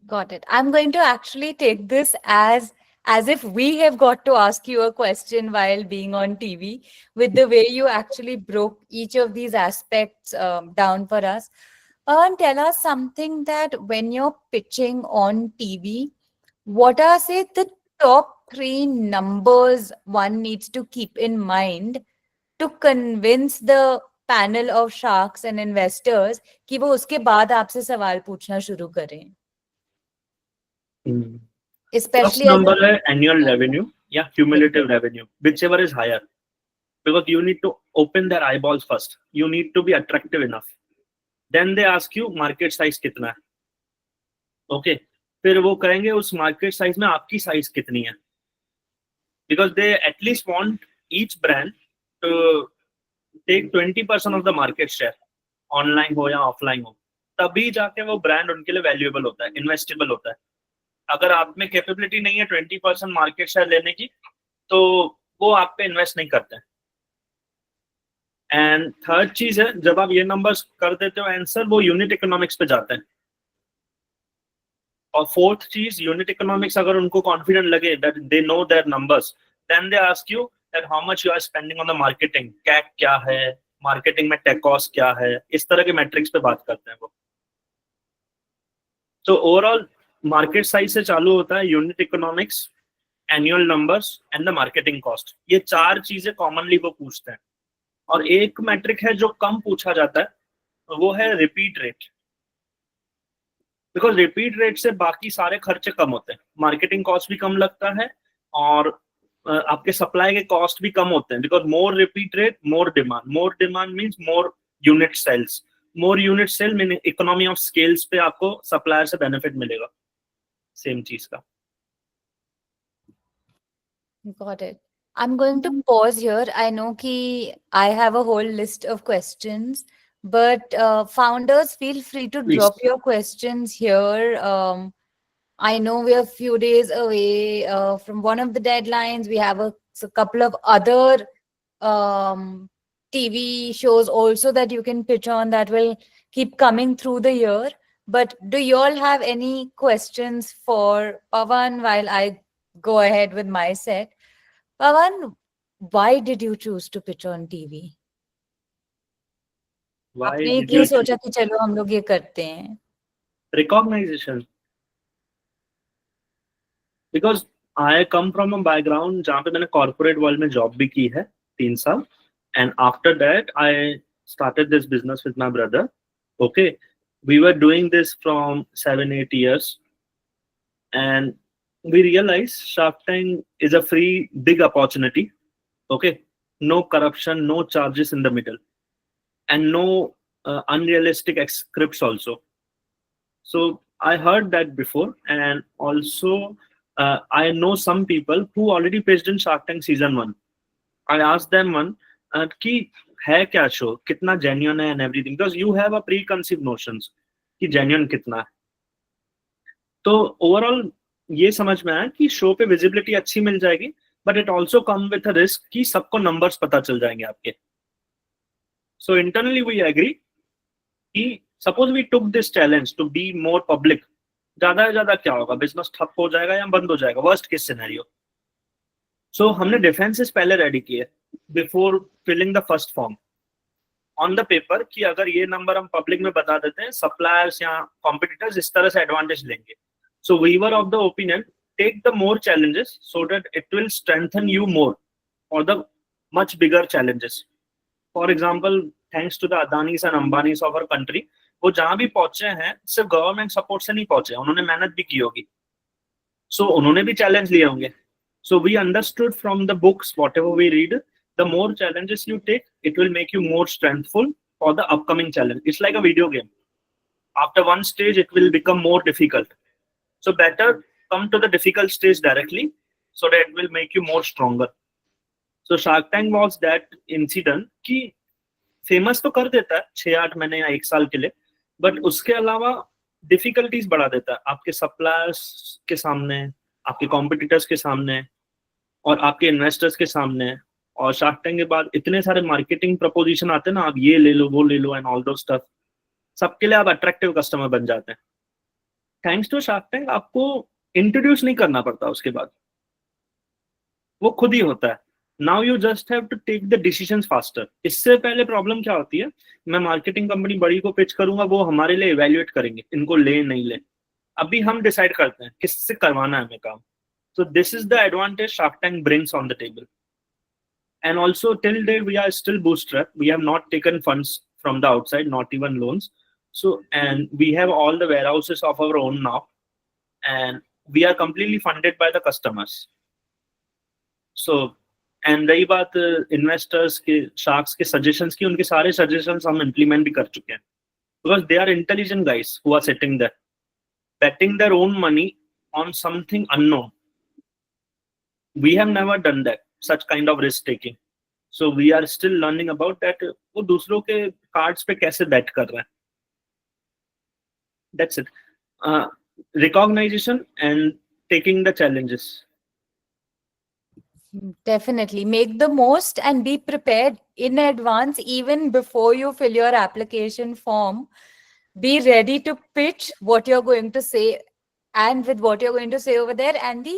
Got it. I'm going to actually take this as if we have got to ask you a question while being on TV, with the way you actually broke each of these aspects down for us. And tell us something that when you're pitching on TV, what are, say, the top 3 numbers one needs to keep in mind to convince the panel of sharks and investors कि वो उसके बाद आपसे सवाल पूछना शुरू करें? Hmm. First especially as number a है annual revenue या cumulative revenue, whichever is higher. Because you need to open their eyeballs first. You need to be attractive enough. Then they ask you market size कितना है. Okay. फिर वो कहेंगे उस market size में आपकी size कितनी है. Because they at least want each brand to take 20% of the market share, online हो या offline हो. तभी जाके वो brand उनके लिए valuable होता है, investable होता है. अगर आप में capability नहीं है 20% market share लेने की, तो वो आप पे invest नहीं करते हैं. एंड थर्ड चीज है, जब आप ये नंबर्स कर देते हो आंसर, वो यूनिट इकोनॉमिक्स पे जाते हैं. और फोर्थ चीज, यूनिट इकोनॉमिक्स अगर उनको कॉन्फिडेंट लगे that they know their numbers, then they ask you that how much you are spending on the marketing, कैक क्या है, मार्केटिंग में टेक कॉस्ट क्या है, इस तरह के मैट्रिक्स पे बात करते हैं वो. तो ओवरऑल मार्केट साइज से चालू होता है unit economics, annual numbers and the marketing cost. ये चार चीजें कॉमनली वो पूछते हैं. और एक मैट्रिक है जो कम पूछा जाता है, वो है repeat rate. Because repeat rate से बाकी सारे खर्चे कम होते हैं, मार्केटिंग कॉस्ट भी कम लगता है, और आपके सप्लाई के कॉस्ट भी कम होते हैं. Because more repeat rate, more demand means more unit sales. More unit sale mean economy of scales पे आपको सप्लायर से बेनिफिट मिलेगा सेम चीज का. got it. I'm going to pause here. I know कि I have a whole list of questions, but founders, feel free to Please. drop your questions here. I know we are a few days away from one of the deadlines. We have a couple of other TV shows also that you can pitch on that will keep coming through the year. But do you all have any questions for Pawan while I go ahead with my set? Pawan, why did you choose to pitch on TV? Why आपने did क्यों you सोचा कि चलो हम लोग ये करते हैं? recognition? Because I come from a background जहाँ पे मैंने कॉर्पोरेट वर्ल्ड में जॉब भी की है 3 साल. And after that I started this business with my brother. Okay, we were doing this from 7-8 years, and we realized Shark Tank is a free big opportunity. Okay, no corruption, no charges in the middle, and no unrealistic scripts also. So I heard that before, and also I know some people who already pitched in Shark Tank season 1. I asked them one कि है क्या show, कितना genuine है and everything, because you have a preconceived notions कि genuine कितना है. तो overall ये समझ में आया कि शो पे विजिबिलिटी अच्छी मिल जाएगी, but it also come with a risk कि सबको नंबर्स पता चल जाएंगे आपके. सो इंटरनली वी एग्री कि suppose we took this challenge to be more public, ज्यादा से ज्यादा क्या होगा, बिजनेस ठप हो जाएगा या बंद हो जाएगा, वर्स्ट केस सिनेरियो. सो हमने डिफेंसेस पहले रेडी किए before filling the first form on the paper कि अगर ये नंबर हम पब्लिक में बता देते हैं, सप्लायर्स या कॉम्पिटिटर्स इस तरह से एडवांटेज लेंगे. So we were of the opinion, take the more challenges so that it will strengthen you more for the much bigger challenges. For example, thanks to the Adanis and Ambanis of our country, वो जहां भी पहुंचे हैं सिर्फ government support से नहीं पहुंचे, उन्होंने मेहनत भी की होगी. सो उन्होंने भी चैलेंज लिए होंगे. So we understood from the books whatever we read, the more challenges you take, it will make you more strengthful for the upcoming challenge. It's like a video game. After one stage, it will become more difficult. So better come to the difficult stage directly so that it will make you more stronger. So Shark Tank was that incident कि famous तो कर देता है 6-8 महीने या 1 साल के लिए, बट उसके अलावा डिफिकल्टीज बढ़ा देता है आपके सप्लायर्स के सामने, आपके कॉम्पिटिटर्स के सामने और आपके इन्वेस्टर्स के सामने. और शार्क टैंक के बाद इतने सारे मार्केटिंग प्रपोजिशन आते हैं ना, आप ये ले लो वो ले लो एंड ऑल दो स्टफ, सबके लिए आप अट्रैक्टिव कस्टमर बन जाते हैं. थैंक्स टू शार्क टैंक आपको इंट्रोड्यूस नहीं करना पड़ता, उसके बाद वो खुद ही होता है. Now you just have to take the decisions faster. इससे पहले प्रॉब्लम क्या होती है, मैं मार्केटिंग कंपनी बड़ी को पिच करूंगा, वो हमारे लिए इवेल्युएट करेंगे इनको ले नहीं ले. अभी हम डिसाइड करते हैं किससे करवाना है हमें काम. So this is the advantage Shark Tank brings on the table. And also till date we are still bootstrapped. We have not taken funds from the outside, not even loans. So and we have all the warehouses of our own now, and we are completely funded by the customers. So and रही बात investors के, sharks के suggestions की, उनके सारे suggestions हम implement भी कर चुके हैं, because they are intelligent guys who are sitting there betting their own money on something unknown. We have never done that, such kind of risk taking. So we are still learning about that. वो दूसरों के cards पे कैसे bet कर रहे हैं. That's it. Recognition and taking the challenges. Definitely make the most and be prepared in advance, even before you fill your application form. Be ready to pitch what you're going to say and with what you're going to say over there and the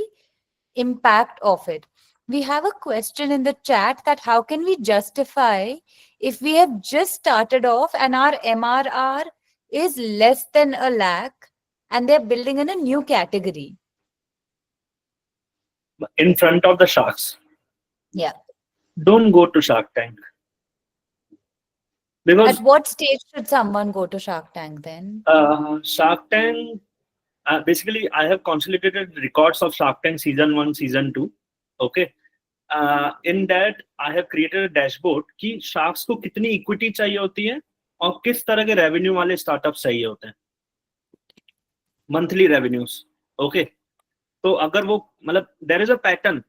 impact of it. We have a question in the chat that how can we justify if we have just started off and our MRR is less than a lakh and they're building in a new category? In front of the sharks. Yeah. Don't go to Shark Tank. Because at what stage should someone go to Shark Tank then? Shark Tank, basically, I have consolidated records of Shark Tank season 1, season 2. Okay. In that, I have created a dashboard कि sharks को कितनी equity चाहिए होती है और किस तरह के revenue वाले startups चाहिए होते हैं. Monthly revenues. Okay. तो अगर वो मतलब there is a pattern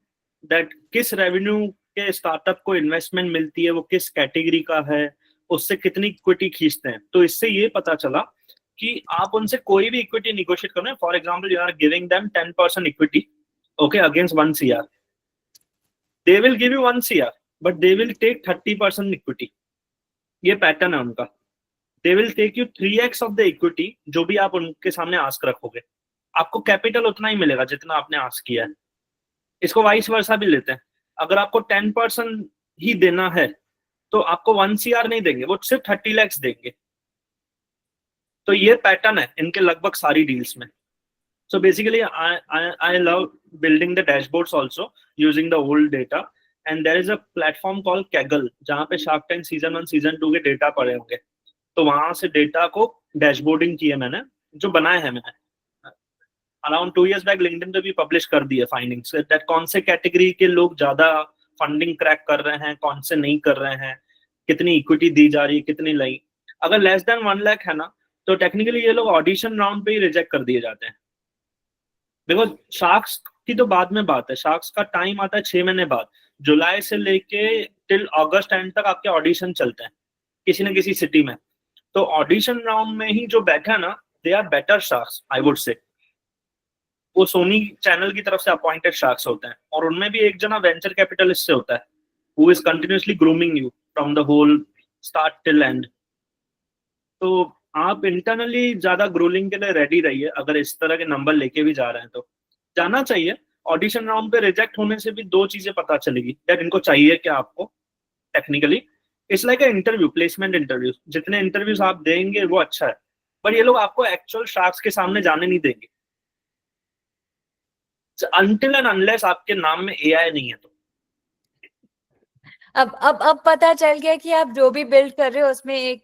that किस revenue के startup को investment मिलती है, वो किस category का है, उससे कितनी इक्विटी खींचते हैं. तो इससे ये पता चला कि आप उनसे कोई भी इक्विटी निगोशिएट कर रहे हैं. For example you are giving them 10% equity, okay, against 1 CR. They will give you 1 CR but they will take 30% equity. ये पैटर्न है उनका. They will take you 3x of the equity जो भी आप उनके सामने आस्क रखोगे. आपको कैपिटल उतना ही मिलेगा जितना आपने आस्क किया है. इसको वाइस वर्सा भी लेते हैं. अगर आपको 10% ही देना है तो आपको 1 CR नहीं देंगे, वो सिर्फ 30 lakhs देंगे. तो ये पैटर्न है इनके लगभग सारी डील्स में. So basically I love building the dashboards also using the old data. And there is a platform called Kaggle जहां पे शार्क टैंक सीजन 1 सीजन 2 के डेटा पड़े होंगे. तो वहां से डेटा को डैशबोर्डिंग की है मैंने, जो बनाए हैं मैंने अराउंड 2 years बैक लिंक्डइन पे भी पब्लिश कर दिए फाइंडिंग्स दैट कौन से कैटेगरी के लोग ज्यादा फंडिंग क्रैक कर रहे हैं, कौन से नहीं कर रहे हैं, कितनी इक्विटी दी जा रही है, कितनी नहीं. अगर लेस देन 1 lakh है ना तो टेक्निकली ये लोग ऑडिशन राउंड पे ही रिजेक्ट कर दिए जाते हैं. बिकॉज शार्क्स की तो बाद में बात है. शार्क्स का टाइम आता है 6 महीने बाद. जुलाई से लेके टिल अगस्त एंड तक आपके ऑडिशन चलते हैं किसी न किसी सिटी में. तो ऑडिशन राउंड में ही जो बैठा है ना, they are better sharks I would say. वो सोनी चैनल की तरफ से अपॉइंटेड शार्क्स होते हैं और उनमें भी एक जना वेंचर कैपिटलिस्ट से होता है who is continuously grooming you from the whole start till end. तो आप इंटरनली ज्यादा ग्रोलिंग के लिए रेडी रहिए. अगर इस तरह के नंबर लेके भी जा रहे हैं तो जाना चाहिए. ऑडिशन राउंड पे रिजेक्ट होने से भी 2 चीजें पता चलेगी दैट इनको चाहिए क्या आपको technically. It's like interview, placement interview. जितने इंटरव्यूज आप देंगे वो अच्छा है, पर ये लोग आपको एक्चुअल शार्क्स के सामने जाने नहीं देंगे until and unless आपके नाम में AI नहीं है. तो अब पता चल गया कि आप जो भी बिल्ड कर रहे हो उसमें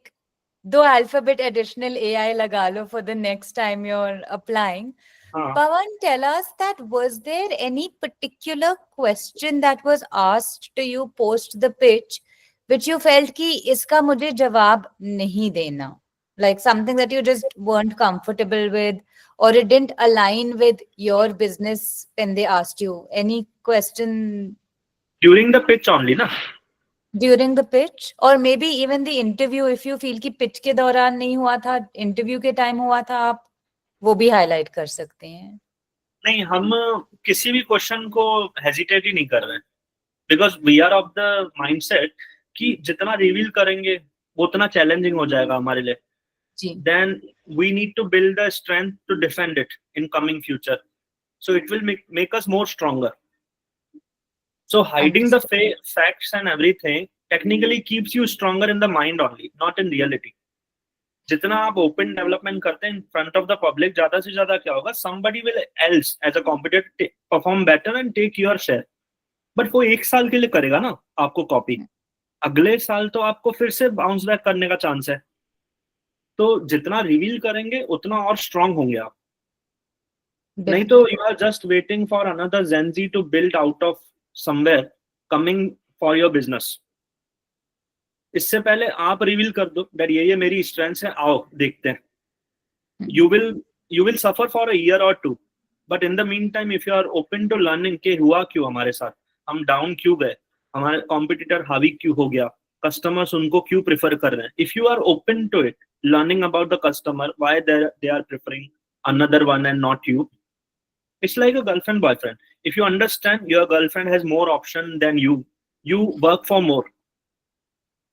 2 अल्फाबेट एडिशनल AI लगा लो for the next time you're applying. Pawan, tell us that was there any particular question that was asked to you post the pitch which you felt कि इसका मुझे जवाब नहीं देना, like something that you just weren't comfortable with or it didn't align with your business when they asked you? Any question during the pitch only ना? During the pitch or maybe even the interview, if you feel कि pitch के दौरान नहीं हुआ था, interview के time हुआ था, आप वो भी highlight कर सकते हैं. नहीं, हम किसी भी क्वेश्चन को हेजिटेट ही नहीं कर रहे हैं because we are of the mindset कि जितना रिवील करेंगे वो उतना चैलेंजिंग हो जाएगा हमारे लिए. Then we need to build the strength to defend it in coming future. So it will make us more stronger. So hiding the facts and everything technically keeps you stronger in the mind only, not in reality. जितना आप open development करते हैं in front of the public, ज्यादा से ज्यादा क्या होगा, somebody will else as a competitor perform better and take your share. But वो 1 साल के लिए करेगा ना आपको कॉपी, अगले साल तो आपको फिर से बाउंस बैक करने का चांस है. तो जितना रिवील करेंगे उतना और स्ट्रांग होंगे आप. नहीं तो you are just waiting for another Gen Z to build out of somewhere coming for your business. इससे पहले आप रिवील कर दो that ये मेरी strengths है, आओ देखते हैं. you will you will suffer for a year or two, but in the meantime if you are open to learning कि हुआ क्यों हमारे साथ, हम डाउन क्यों गए, हमारे कॉम्पिटिटर हावी क्यों हो गया, कस्टमर्स उनको क्यों प्रेफर कर रहे हैं, if you are open to it, learning about the customer, why they are preferring another one and not you. It's like a girlfriend boyfriend. If you understand your girlfriend has more option than you work for more.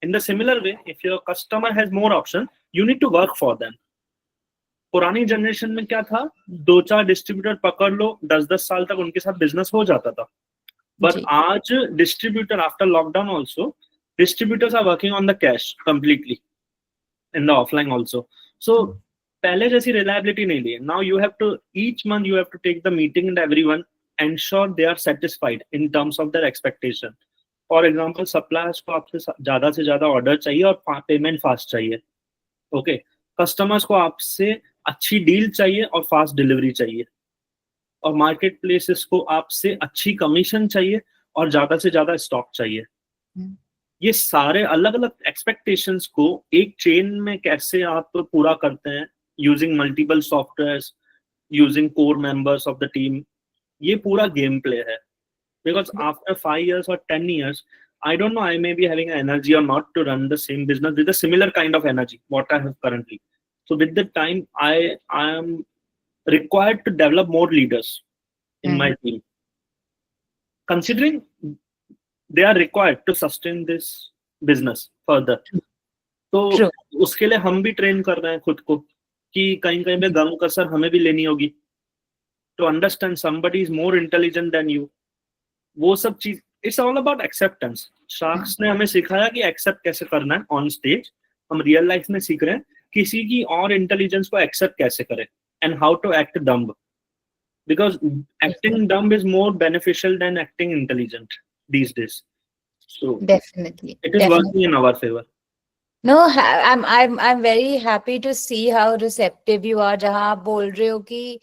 In the similar way, if your customer has more option, you need to work for them. पुरानी generation में क्या था, 2-4 distributor पकड़ लो, 10-10 साल तक उनके साथ business हो जाता था. बट आज distributor, after lockdown also, distributors are working on the cash completely in the offline also. So पहले जैसी रिलायबिलिटी नहीं ली. Now you have to each month you have to take the meeting and everyone ensure they are satisfied in terms of their expectation. For example, suppliers को आपसे से ज्यादा order चाहिए और पेमेंट फास्ट चाहिए. ओके, कस्टमर्स को आपसे अच्छी डील चाहिए और फास्ट डिलीवरी चाहिए, और मार्केट प्लेसेस को आपसे अच्छी कमीशन चाहिए और ज्यादा से ज्यादा स्टॉक चाहिए. ये सारे अलग अलग एक्सपेक्टेशंस को एक चेन में कैसे आप पूरा करते हैं using multiple softwares, using core members of the team, ये पूरा गेम प्ले है. Because after 5 years or 10 years, I don't know, I may be having an energy or not to run the same business with a similar kind of energy what I have currently. So with the time, I am required to develop more leaders in my team, considering they are required to sustain this business further. तो उसके लिए हम भी train कर रहे हैं खुद को कि कहीं कहीं पे गम कसर हमें भी लेनी होगी, to understand somebody is more intelligent than you. वो सब चीज, it's all about acceptance. Sharks ने हमें सिखाया कि एक्सेप्ट कैसे करना है ऑन स्टेज. हम रियल लाइफ में सीख रहे हैं किसी की और इंटेलिजेंस को एक्सेप्ट कैसे करें and how to act dumb, because acting dumb is more beneficial than acting intelligent these days. So definitely it is working in our favor. No, I'm very happy to see how receptive you are. जहाँ आप बोल रहे हो कि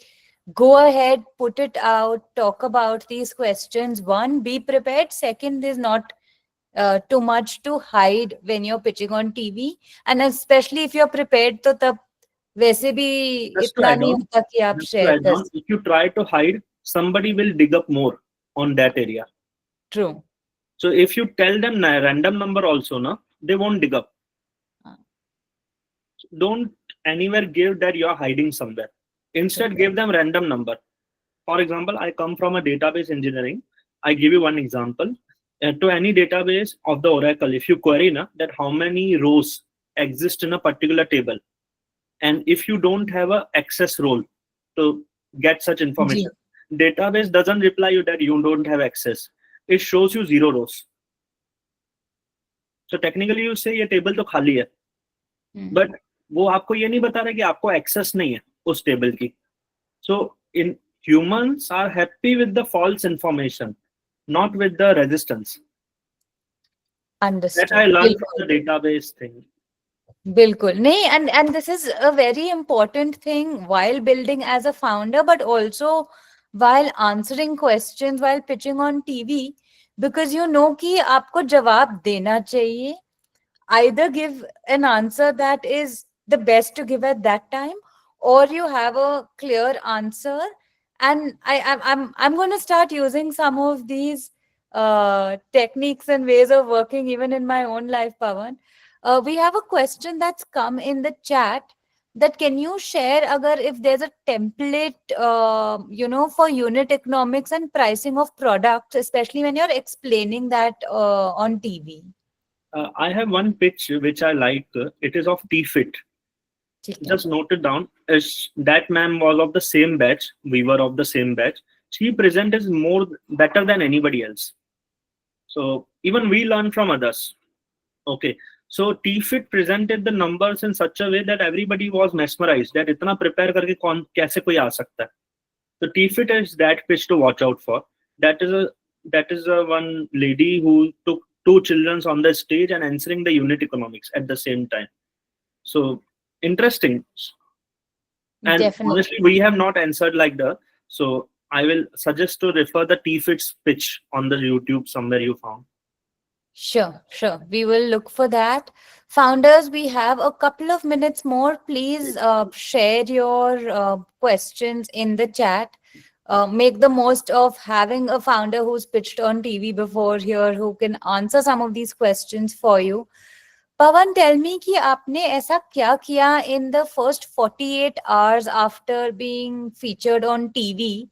go ahead, put it out, talk about these questions. One, be prepared. Second, there's not too much to hide when you're pitching on TV, and especially if you're prepared, तो तब वैसे भी इतना नहीं होता कि आप share कर. If you try to hide, somebody will dig up more on that area. True. So if you tell them a random number also, na, they won't dig up. Don't anywhere give that you're hiding somewhere. Instead, give them random number. For example, I come from a database engineering. I give you one example. To any database of the Oracle, if you query na, that how many rows exist in a particular table, and if you don't have a access role to get such information, database doesn't reply you that you don't have access. It shows you 0 rows. So technically you say ये table तो खाली है, but वो आपको ये नहीं बता रहा कि आपको access नहीं है उस table की. So in humans are happy with the false information, not with the resistance. Understood. That I learned from the database thing. बिल्कुल नहीं, and this is a very important thing while building as a founder, but also while answering questions while pitching on TV, because you know कि आपको जवाब देना चाहिए. Either give an answer that is the best to give at that time, or you have a clear answer. And I'm going to start using some of these techniques and ways of working even in my own life, Pawan. We have a question that's come in the chat, that can you share agar if there's a template for unit economics and pricing of products, especially when you're explaining that on TV. I have one pitch which I like. It is of T-Fit. Just note it down. That ma'am was of the same batch. We were of the same batch. She presented more better than anybody else. So even we learn from others. Okay. So T-Fit presented the numbers in such a way that everybody was mesmerized. That इतना prepare करके कैसे कोई आ सकता है. So T-Fit is that pitch to watch out for. That is a one lady who took 2 children on the stage and answering the unit economics at the same time. So interesting. And definitely, honestly, we have not answered like the. So I will suggest to refer the T-Fits pitch on the YouTube somewhere you found. Sure, sure. We will look for that. Founders, we have a couple of minutes more. Please share your questions in the chat. Make the most of having a founder who's pitched on TV before here who can answer some of these questions for you. Pawan, tell me कि आपने ऐसा क्या किया in the first 48 hours after being featured on TV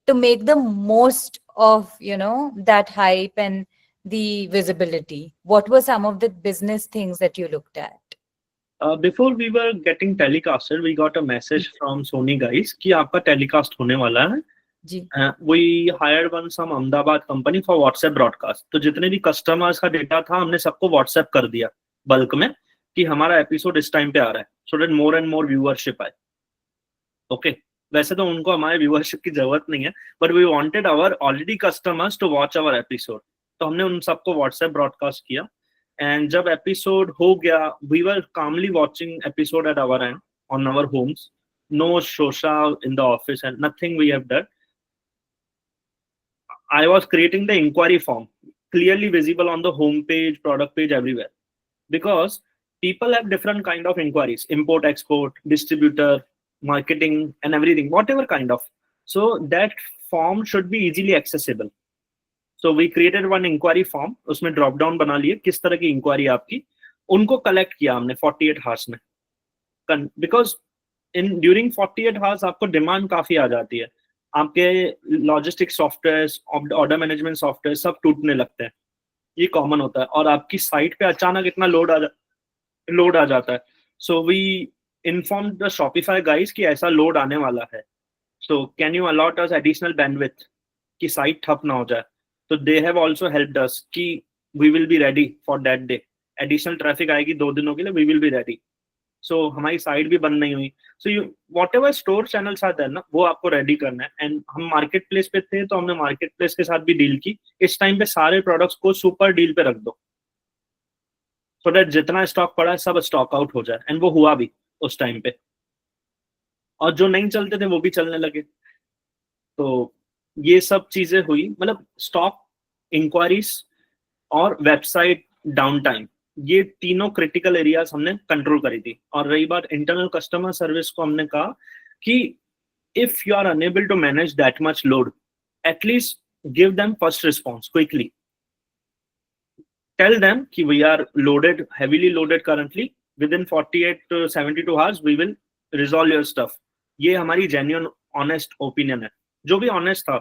to make the most of, that hype and the visibility? What were some of the business things that you looked at? Before we were getting telecasted, we got a message from Sony guys कि आपका telecast होने वाला है. जी. We hired one some Ahmedabad company for WhatsApp broadcast. तो जितने भी customers का data था हमने सबको WhatsApp कर दिया bulk में कि हमारा एपिसोड इस टाइम पे आ रहा है, so that more and more viewership आए. Okay. वैसे तो उनको हमारे व्यूअरशिप की जरूरत नहीं है, but we wanted our already customers to watch our episode. तो हमने उन सबको व्हाट्सएप ब्रॉडकास्ट किया. एंड जब एपिसोड हो गया, we were calmly watching episode at our end on our homes. No social in the office and nothing we have done. I was creating the inquiry form, clearly visible on the home page, product page, everywhere. Because people have different kind of inquiries, import, export, distributor, marketing, and everything, whatever kind of. So that form should be easily accessible. So we created one inquiry form. उसमें drop down बना लिए किस तरह की inquiry आपकी, उनको collect किया हमने 48 hours में. Because during 48 hours आपको demand काफी आ जाती है. आपके logistic software, order management software सब टूटने लगते हैं. ये कॉमन होता है. और आपकी साइट पे अचानक इतना लोड आ जाता है. So we inform the Shopify guys कि ऐसा लोड आने वाला है. So can you allot us additional bandwidth कि साइट ठप ना हो जाए. तो they have also helped us कि we will be ready for that day. Additional traffic आएगी 2 दिनों के लिए, we will be ready. So हमारी साइट भी बंद नहीं हुई. So you whatever store channels आते हैं ना, वो आपको रेडी करना है. एंड हम मार्केट प्लेस पे थे, तो हमने मार्केट प्लेस के साथ भी डील की. इस टाइम पे सारे प्रोडक्ट्स को सुपर डील पे रख दो, सो दैट जितना स्टॉक पड़ा है सब स्टॉक आउट हो जाए. एंड वो हुआ भी उस टाइम पे. और जो नहीं चलते थे वो भी चलने लगे. तो ये सब चीजें हुई. मतलब स्टॉक इंक्वायरीज और वेबसाइट डाउन टाइम, ये तीनों क्रिटिकल एरियाज हमने कंट्रोल करी थी. और रही बात इंटरनल कस्टमर सर्विस को, हमने कहा कि if you are unable to manage that much load, at least give them first response quickly. Tell them कि we are loaded, heavily loaded currently, within 48 to 72 hours we will resolve your stuff. ये हमारी genuine honest opinion है. जो भी honest था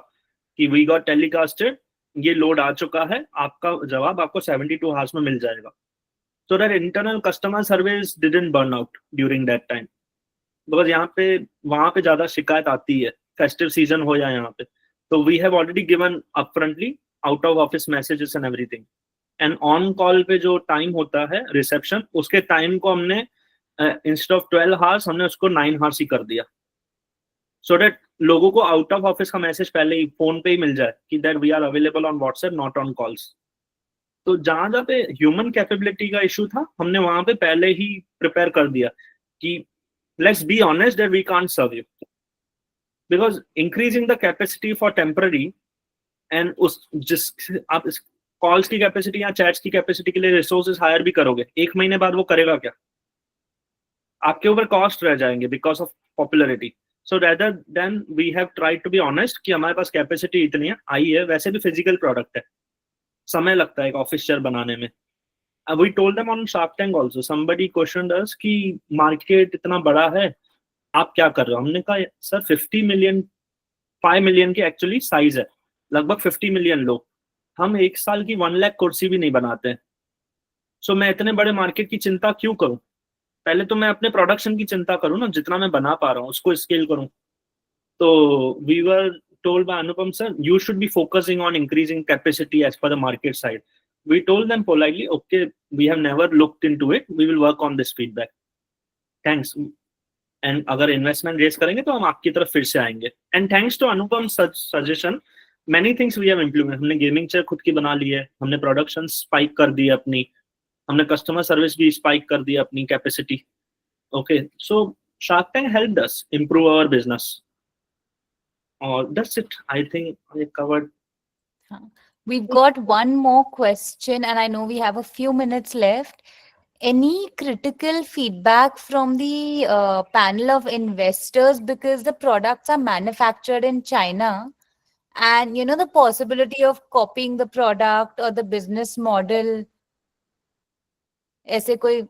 कि we got telecasted, ये load आ चुका है, आपका जवाब आपको 72 hours में मिल जाएगा. So that internal customer service didn't burn out during that time. Because यहाँ पे वहाँ पे ज़्यादा शिकायत आती है, festive season हो या यहाँ पे. तो we have already given upfrontly out of office messages and everything. And on call पे जो time होता है reception, उसके time को हमने instead of 12 hours हमने उसको 9 hours ही कर दिया. So that लोगों को out of office का message पहले ही phone पे ही मिल जाए कि that we are available on WhatsApp, not on calls. तो जहां जहां पे ह्यूमन कैपेबिलिटी का इशू था, हमने वहां पे पहले ही प्रिपेयर कर दिया कि let's be honest that we can't serve you. Because increasing the capacity for temporary, and उस जिस आप कॉल्स की कैपेसिटी या चैट्स की कैपेसिटी के लिए रिसोर्सेज हायर भी करोगे, 1 महीने बाद वो करेगा क्या? आपके ऊपर कॉस्ट रह जाएंगे because of popularity. So rather than we have tried to be honest कि हमारे पास कैपेसिटी इतनी है, आई है. वैसे भी फिजिकल प्रोडक्ट है, समय लगता है एक ऑफिस शेयर बनाने में. We told them on Shark Tank also, somebody questioned us कि मार्केट इतना बड़ा है, आप क्या कर रहे हो? हमने कहा सर 50 मिलियन, 5 मिलियन की एक्चुअली साइज है, लगभग 50 मिलियन लोग. हम एक साल की 1 लाख कुर्सी भी नहीं बनाते. सो मैं इतने बड़े मार्केट की चिंता क्यों करूं? पहले तो मैं अपने प्रोडक्शन की चिंता करूं ना, जितना मैं बना पा रहा हूँ उसको स्केल करूं. तो we were told by Anupam sir, you should be focusing on increasing capacity as per the market side. We told them politely, okay, we have never looked into it, we will work on this feedback, thanks. And अगर investment raise करेंगे तो हम आपकी तरफ फिर से आएंगे. And thanks to Anupam's suggestion, many things we have implemented. हमने गेमिंग चेयर खुद की बना ली है, हमने प्रोडक्शन स्पाइक कर दी अपनी, हमने कस्टमर सर्विस भी स्पाइक कर दी अपनी capacity. Okay, so Shark Tank helped us improve our business. और that's it. I think I covered. Huh. We've got one more question, and I know we have a few minutes left. Any critical feedback from the panel of investors, because the products are manufactured in China, and the possibility of copying the product or the business model, ऐसे कोई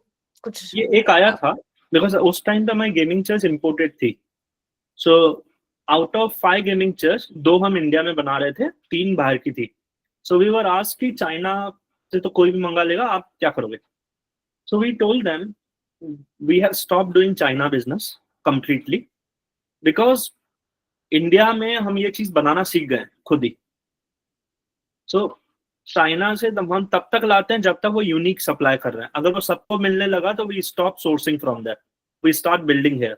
कुछ ये एक आया था because उस time पे हमारी गेमिंग चेयर्स इम्पोर्टेड थी. So out of 5 gaming chairs 2 हम इंडिया में बना रहे थे, 3 बाहर की थी. सो वी वर आस्क्ड कि चाइना से तो कोई भी मंगा लेगा, आप क्या करोगे? So we told them we have stop doing China business completely because India में हम ये चीज बनाना सीख गए खुद ही. सो चाइना से हम तब तक लाते हैं जब तक वो यूनिक सप्लाई कर रहे हैं. अगर वो सबको मिलने लगा तो we stop sourcing from that, we start building here.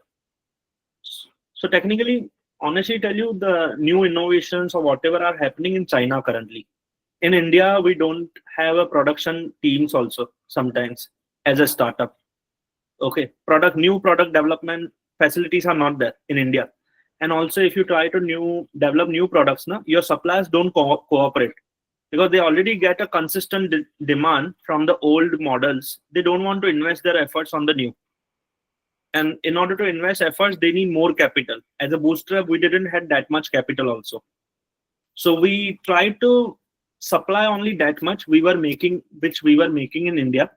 So technically, honestly tell you, the new innovations or whatever are happening in China currently. In India, we don't have a production teams also sometimes as a startup. Okay, new product development facilities are not there in India. And also, if you try to develop new products, now your suppliers don't cooperate because they already get a consistent demand from the old models. They don't want to invest their efforts on the new. And in order to invest efforts, they need more capital. As a bootstrap, we didn't have that much capital also. So we tried to supply only that much which we were making in India.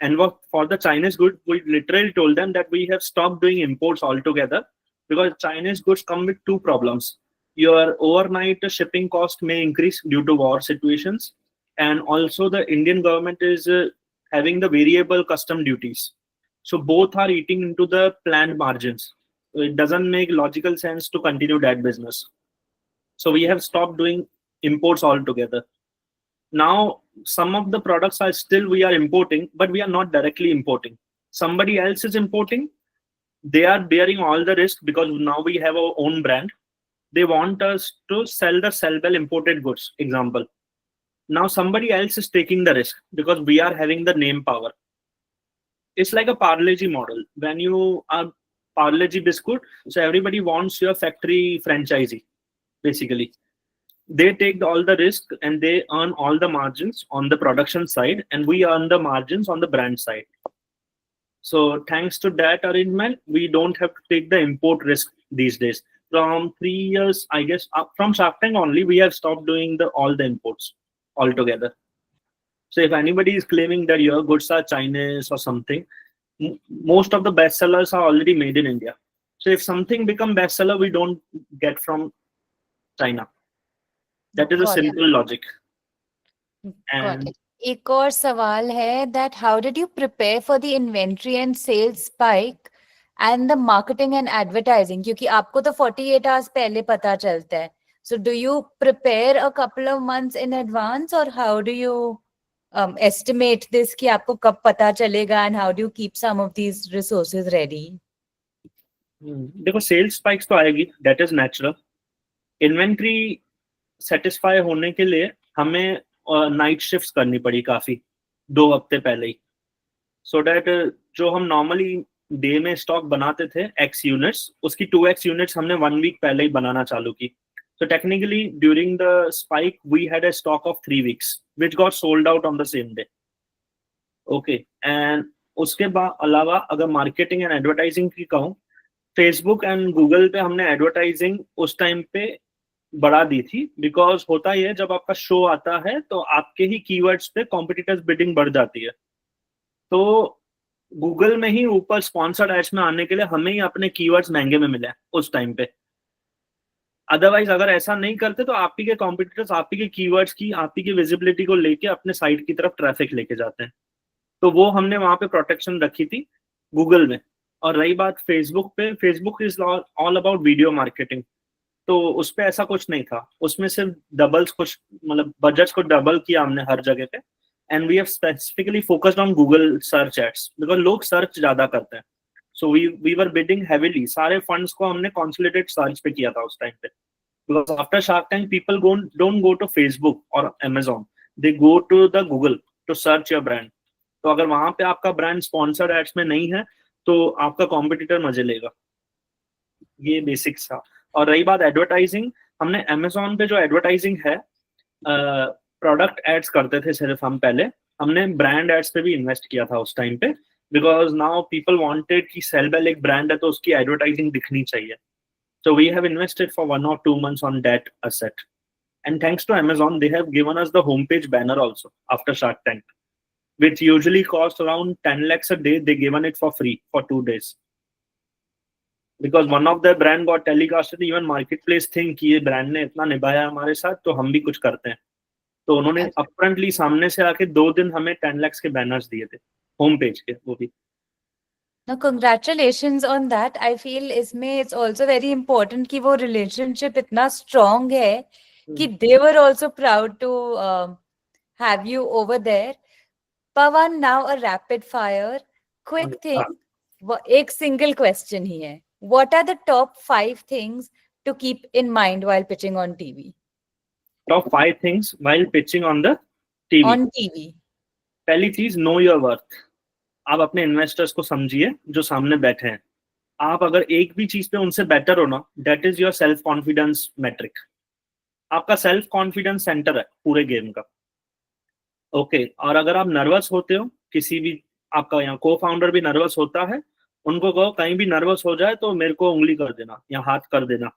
And for the Chinese goods, we literally told them that we have stopped doing imports altogether because Chinese goods come with 2 problems. Your overnight shipping cost may increase due to war situations, and also the Indian government is having the variable custom duties. So both are eating into the planned margins. It doesn't make logical sense to continue that business. So we have stopped doing imports altogether. Now, some of the products are still we are importing, but we are not directly importing. Somebody else is importing. They are bearing all the risk because now we have our own brand. They want us to sell the CELLBELL imported goods, example. Now somebody else is taking the risk because we are having the name power. It's like a Parle-G model. When you are Parle-G biscuit, so everybody wants your factory franchisee, basically. They take all the risk and they earn all the margins on the production side, and we earn the margins on the brand side. So thanks to that arrangement, we don't have to take the import risk these days. From 3 years, I guess, from Shark Tank only, we have stopped doing all the imports altogether. So if anybody is claiming that your goods are Chinese or something, most of the bestsellers are already made in India. So if something become bestseller, we don't get from China. That is a Got it. simple logic. Got And it. एक और सवाल है that how did you prepare for the inventory and sales spike and the marketing and advertising? क्योंकि आपको तो 48 hours पहले पता चलता है. So do you prepare a couple of months in advance, or how do you estimate this कि आपको कब पता चलेगा, and how do you keep some of these resources ready? देखो, सेल्स स्पाइक्स तो आएगी, that is natural. Inventory satisfy होने के लिए हमें नाइट शिफ्ट्स करनी पड़ी काफी 2 हफ्ते पहले ही. सो दैट जो हम नॉर्मली डे में स्टॉक बनाते थे x यूनिट्स, उसकी 2x यूनिट्स हमने 1 वीक पहले ही बनाना चालू की. So technically, during the spike, we had a stock of 3 weeks, which got sold out on the same day. Okay, and उसके बाद अलावा अगर मार्केटिंग एंड एडवर्टाइजिंग की कहूँ, फेसबुक एंड गूगल पे हमने एडवर्टाइजिंग उस टाइम पे बढ़ा दी थी. बिकॉज होता ही है, जब आपका शो आता है तो आपके ही कीवर्ड्स पे कॉम्पिटिटर्स बिडिंग बढ़ जाती है. तो गूगल में ही ऊपर स्पॉन्सर्ड एड्स में आने के लिए हमें ही अपने कीवर्ड्स महंगे में मिले उस टाइम पे. अदरवाइज अगर ऐसा नहीं करते तो आप ही के कॉम्पिटिटर्स आप ही के कीवर्ड्स की, आप ही की विजिबिलिटी को लेके अपने साइट की तरफ ट्रैफिक लेके जाते हैं. तो वो हमने वहां पे प्रोटेक्शन रखी थी गूगल में. और रही बात फेसबुक पे, Facebook is all about video marketing. तो उस पे ऐसा कुछ नहीं था. उसमें सिर्फ डबल्स कुछ मतलब बजट्स को डबल किया हमने हर जगह पे. And we have specifically focused on Google search ads because लोग सर्च ज्यादा करते हैं. So we were bidding heavily. सारे फंड्स को हमने कॉन्सोलिडेटेड सर्च पे किया था उस टाइम पे. Because after Shark Tank people don't go to Facebook और Amazon, they go to the Google to search your brand. तो अगर वहां पे आपका ब्रांड स्पॉन्सर्ड एड्स में नहीं है तो आपका कॉम्पिटिटर मजे लेगा. ये बेसिक्स था. और रही बात एडवर्टाइजिंग, हमने अमेजोन पे जो एडवर्टाइजिंग है, प्रोडक्ट एड्स करते थे सिर्फ हम पहले, हमने ब्रांड एड्स पे भी इन्वेस्ट किया था उस टाइम पे, बिकॉज नाउ पीपल वांटेड कि सेलबेल एक ब्रांड है तो उसकी एडवर्टाइजिंग दिखनी चाहिए. So we have invested for 1 or 2 months on that asset. And thanks to Amazon, they have given us the homepage banner also after Shark Tank, which usually cost around 10 lakhs a day. They given it for free for 2 days. Because one of the brand got telecasted, even marketplace think कि ये brand ने इतना निभाया हमारे साथ तो हम भी कुछ करते हैं. तो उन्होंने अपफ्रंटली सामने से आके 2 दिन हमें 10 lakhs के बैनर्स दिए थे होम पेज के, वो भी. Now, congratulations on that. I feel इसमें it's also very important कि वो relationship इतना strong है कि they were also proud to have you over there. Pawan, now a rapid fire. Quick thing. एक single question ही है. What are the top 5 things to keep in mind while pitching on TV? Top 5 things while pitching on the TV. On TV. पहली चीज, know your worth. आप अपने investors को समझिए जो सामने बैठे हैं. आप अगर एक भी चीज पे उनसे बेटर हो ना, that is your self confidence matric. आपका सेल्फ कॉन्फिडेंस सेंटर है पूरे गेम का. ओके, और अगर आप नर्वस होते हो, किसी भी आपका यहाँ को फाउंडर भी नर्वस होता है, उनको कहो कहीं भी नर्वस हो जाए तो मेरे को उंगली कर देना या हाथ कर देना,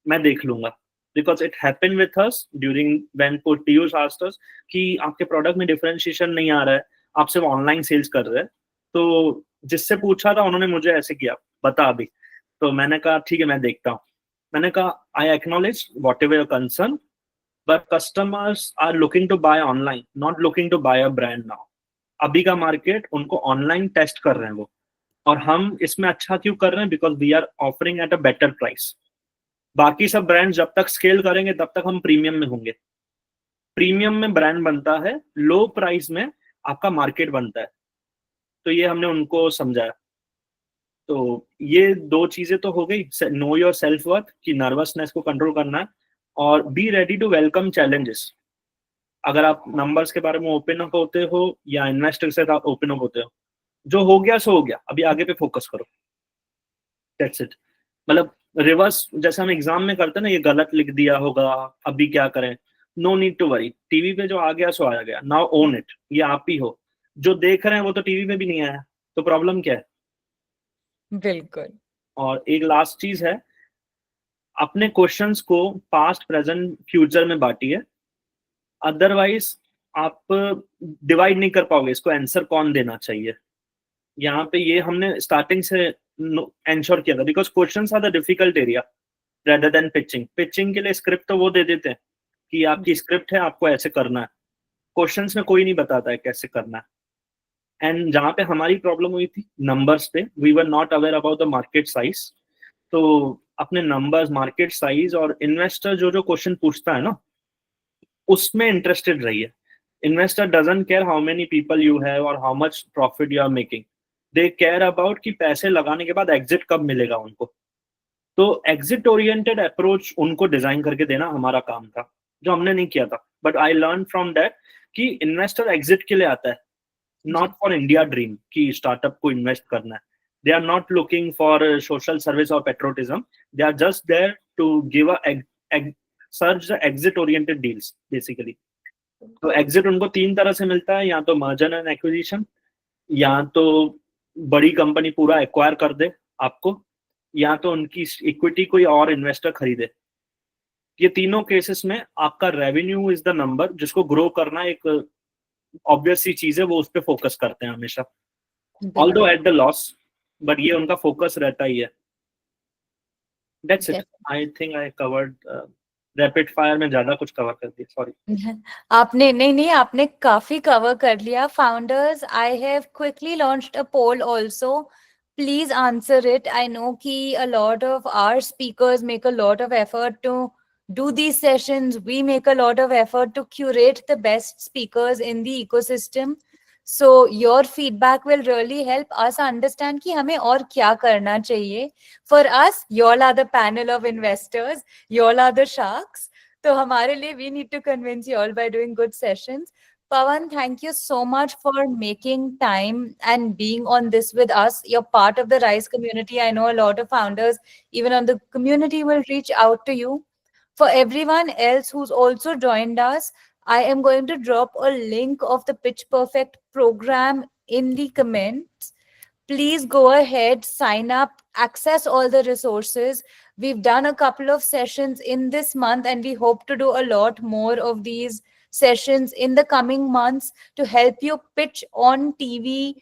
मैं देख लूंगा. Because it happened with us during when पोर्टियोस आस्क्ड अस कि आपके प्रोडक्ट में डिफरेंशिएशन नहीं आ रहा है, आप सिर्फ ऑनलाइन सेल्स कर रहे हैं. तो जिससे पूछा था उन्होंने मुझे ऐसे किया, बता अभी. तो मैंने कहा ठीक है मैं देखता हूँ. मैंने कहा I acknowledge whatever your concern, but customers are looking to buy online, not looking to buy a brand now. अभी का मार्केट उनको ऑनलाइन टेस्ट कर रहे हैं वो, और हम इसमें अच्छा क्यों कर रहे हैं, because we are offering at a better price. बाकी सब ब्रांड जब तक स्केल करेंगे तब तक हम प्रीमियम में होंगे. प्रीमियम में ब्रांड बनता है, लो प्राइस में आपका मार्केट बनता है. तो ये हमने उनको समझाया. तो ये 2 चीजें तो हो गई, नो योर सेल्फ वर्थ कि नर्वसनेस को कंट्रोल करना है, और be ready to welcome challenges. अगर आप नंबर्स के बारे में ओपन अप होते हो या इन्वेस्टर से ओपन अप होते हो, जो हो गया सो हो गया, अभी आगे पे फोकस करो. That's it. मतलब रिवर्स जैसे हम एग्जाम में करते हैं ना, ये गलत लिख दिया होगा, अभी क्या करें. No need to worry. TV पे जो आ गया सो आ गया. Now own it. ये आप ही हो. जो देख रहे हैं वो तो टीवी में भी नहीं आया, तो प्रॉब्लम क्या है. बिल्कुल. और एक लास्ट चीज है, अपने क्वेश्चंस को पास्ट प्रेजेंट फ्यूचर में बांटिए. अदरवाइज आप डिवाइड नहीं कर पाओगे इसको आंसर कौन देना चाहिए. यहाँ पे ये हमने स्टार्टिंग से एंश्योर किया था, because questions are the difficult area rather than pitching. Pitching के लिए स्क्रिप्ट तो वो दे देते हैं कि आपकी स्क्रिप्ट है, आपको ऐसे करना है. क्वेश्चंस में कोई नहीं बताता है कैसे करना है. एंड जहाँ पे हमारी प्रॉब्लम हुई थी नंबर्स पे, we were not aware about the market size. तो अपने नंबर्स, मार्केट साइज और इन्वेस्टर जो जो क्वेश्चन पूछता है ना, उसमें इंटरेस्टेड रहिए. Investor doesn't care how many people you have और how much profit you are making. They care about कि पैसे लगाने के बाद एग्जिट कब मिलेगा उनको. तो एग्जिट ओरिएंटेड अप्रोच उनको डिजाइन करके देना हमारा काम था, जो हमने नहीं किया था. But I learn from that कि इन्वेस्टर एग्जिट के लिए आता है, नॉट फॉर इंडिया ड्रीम कि स्टार्टअप को इन्वेस्ट करना है. They are not looking for social service और patriotism. They are just there to give search the exit oriented deals basically. तो एग्जिट उनको 3 तरह से मिलता है, या तो मर्जर एंड एक्विजिशन, या तो बड़ी कंपनी पूरा एक्वायर कर दे आपको, या तो उनकी इक्विटी कोई और इन्वेस्टर खरीदे. ये तीनों केसेस में आपका रेवेन्यू इज द नंबर जिसको ग्रो करना. एक ऑब्वियस सी चीज है, वो उस पर फोकस करते हैं हमेशा, although at the loss, but ये उनका फोकस रहता ही है. That's it. I think I covered. Rapid fire में ज्यादा कुछ कवर कर दिया, सॉरी. आपने नहीं आपने काफी कवर कर लिया. Founders, I have quickly launched a poll also. Please answer it. I know कि a lot of our speakers make a lot of effort to do these sessions. We make a lot of effort to curate the best speakers in the ecosystem. So your feedback will really help us understand कि हमें और क्या करना चाहिए. For us, y'all are the panel of investors. Y'all are the sharks. तो हमारे लिए we need to convince you all by doing good sessions. Pawan, thank you so much for making time and being on this with us. You're part of the Rise community. I know a lot of founders, even on the community, will reach out to you. For everyone else who's also joined us, I am going to drop a link of the Pitch Perfect program in the comments. Please go ahead, sign up, access all the resources. We've done a couple of sessions in this month, and we hope to do a lot more of these sessions in the coming months to help you pitch on TV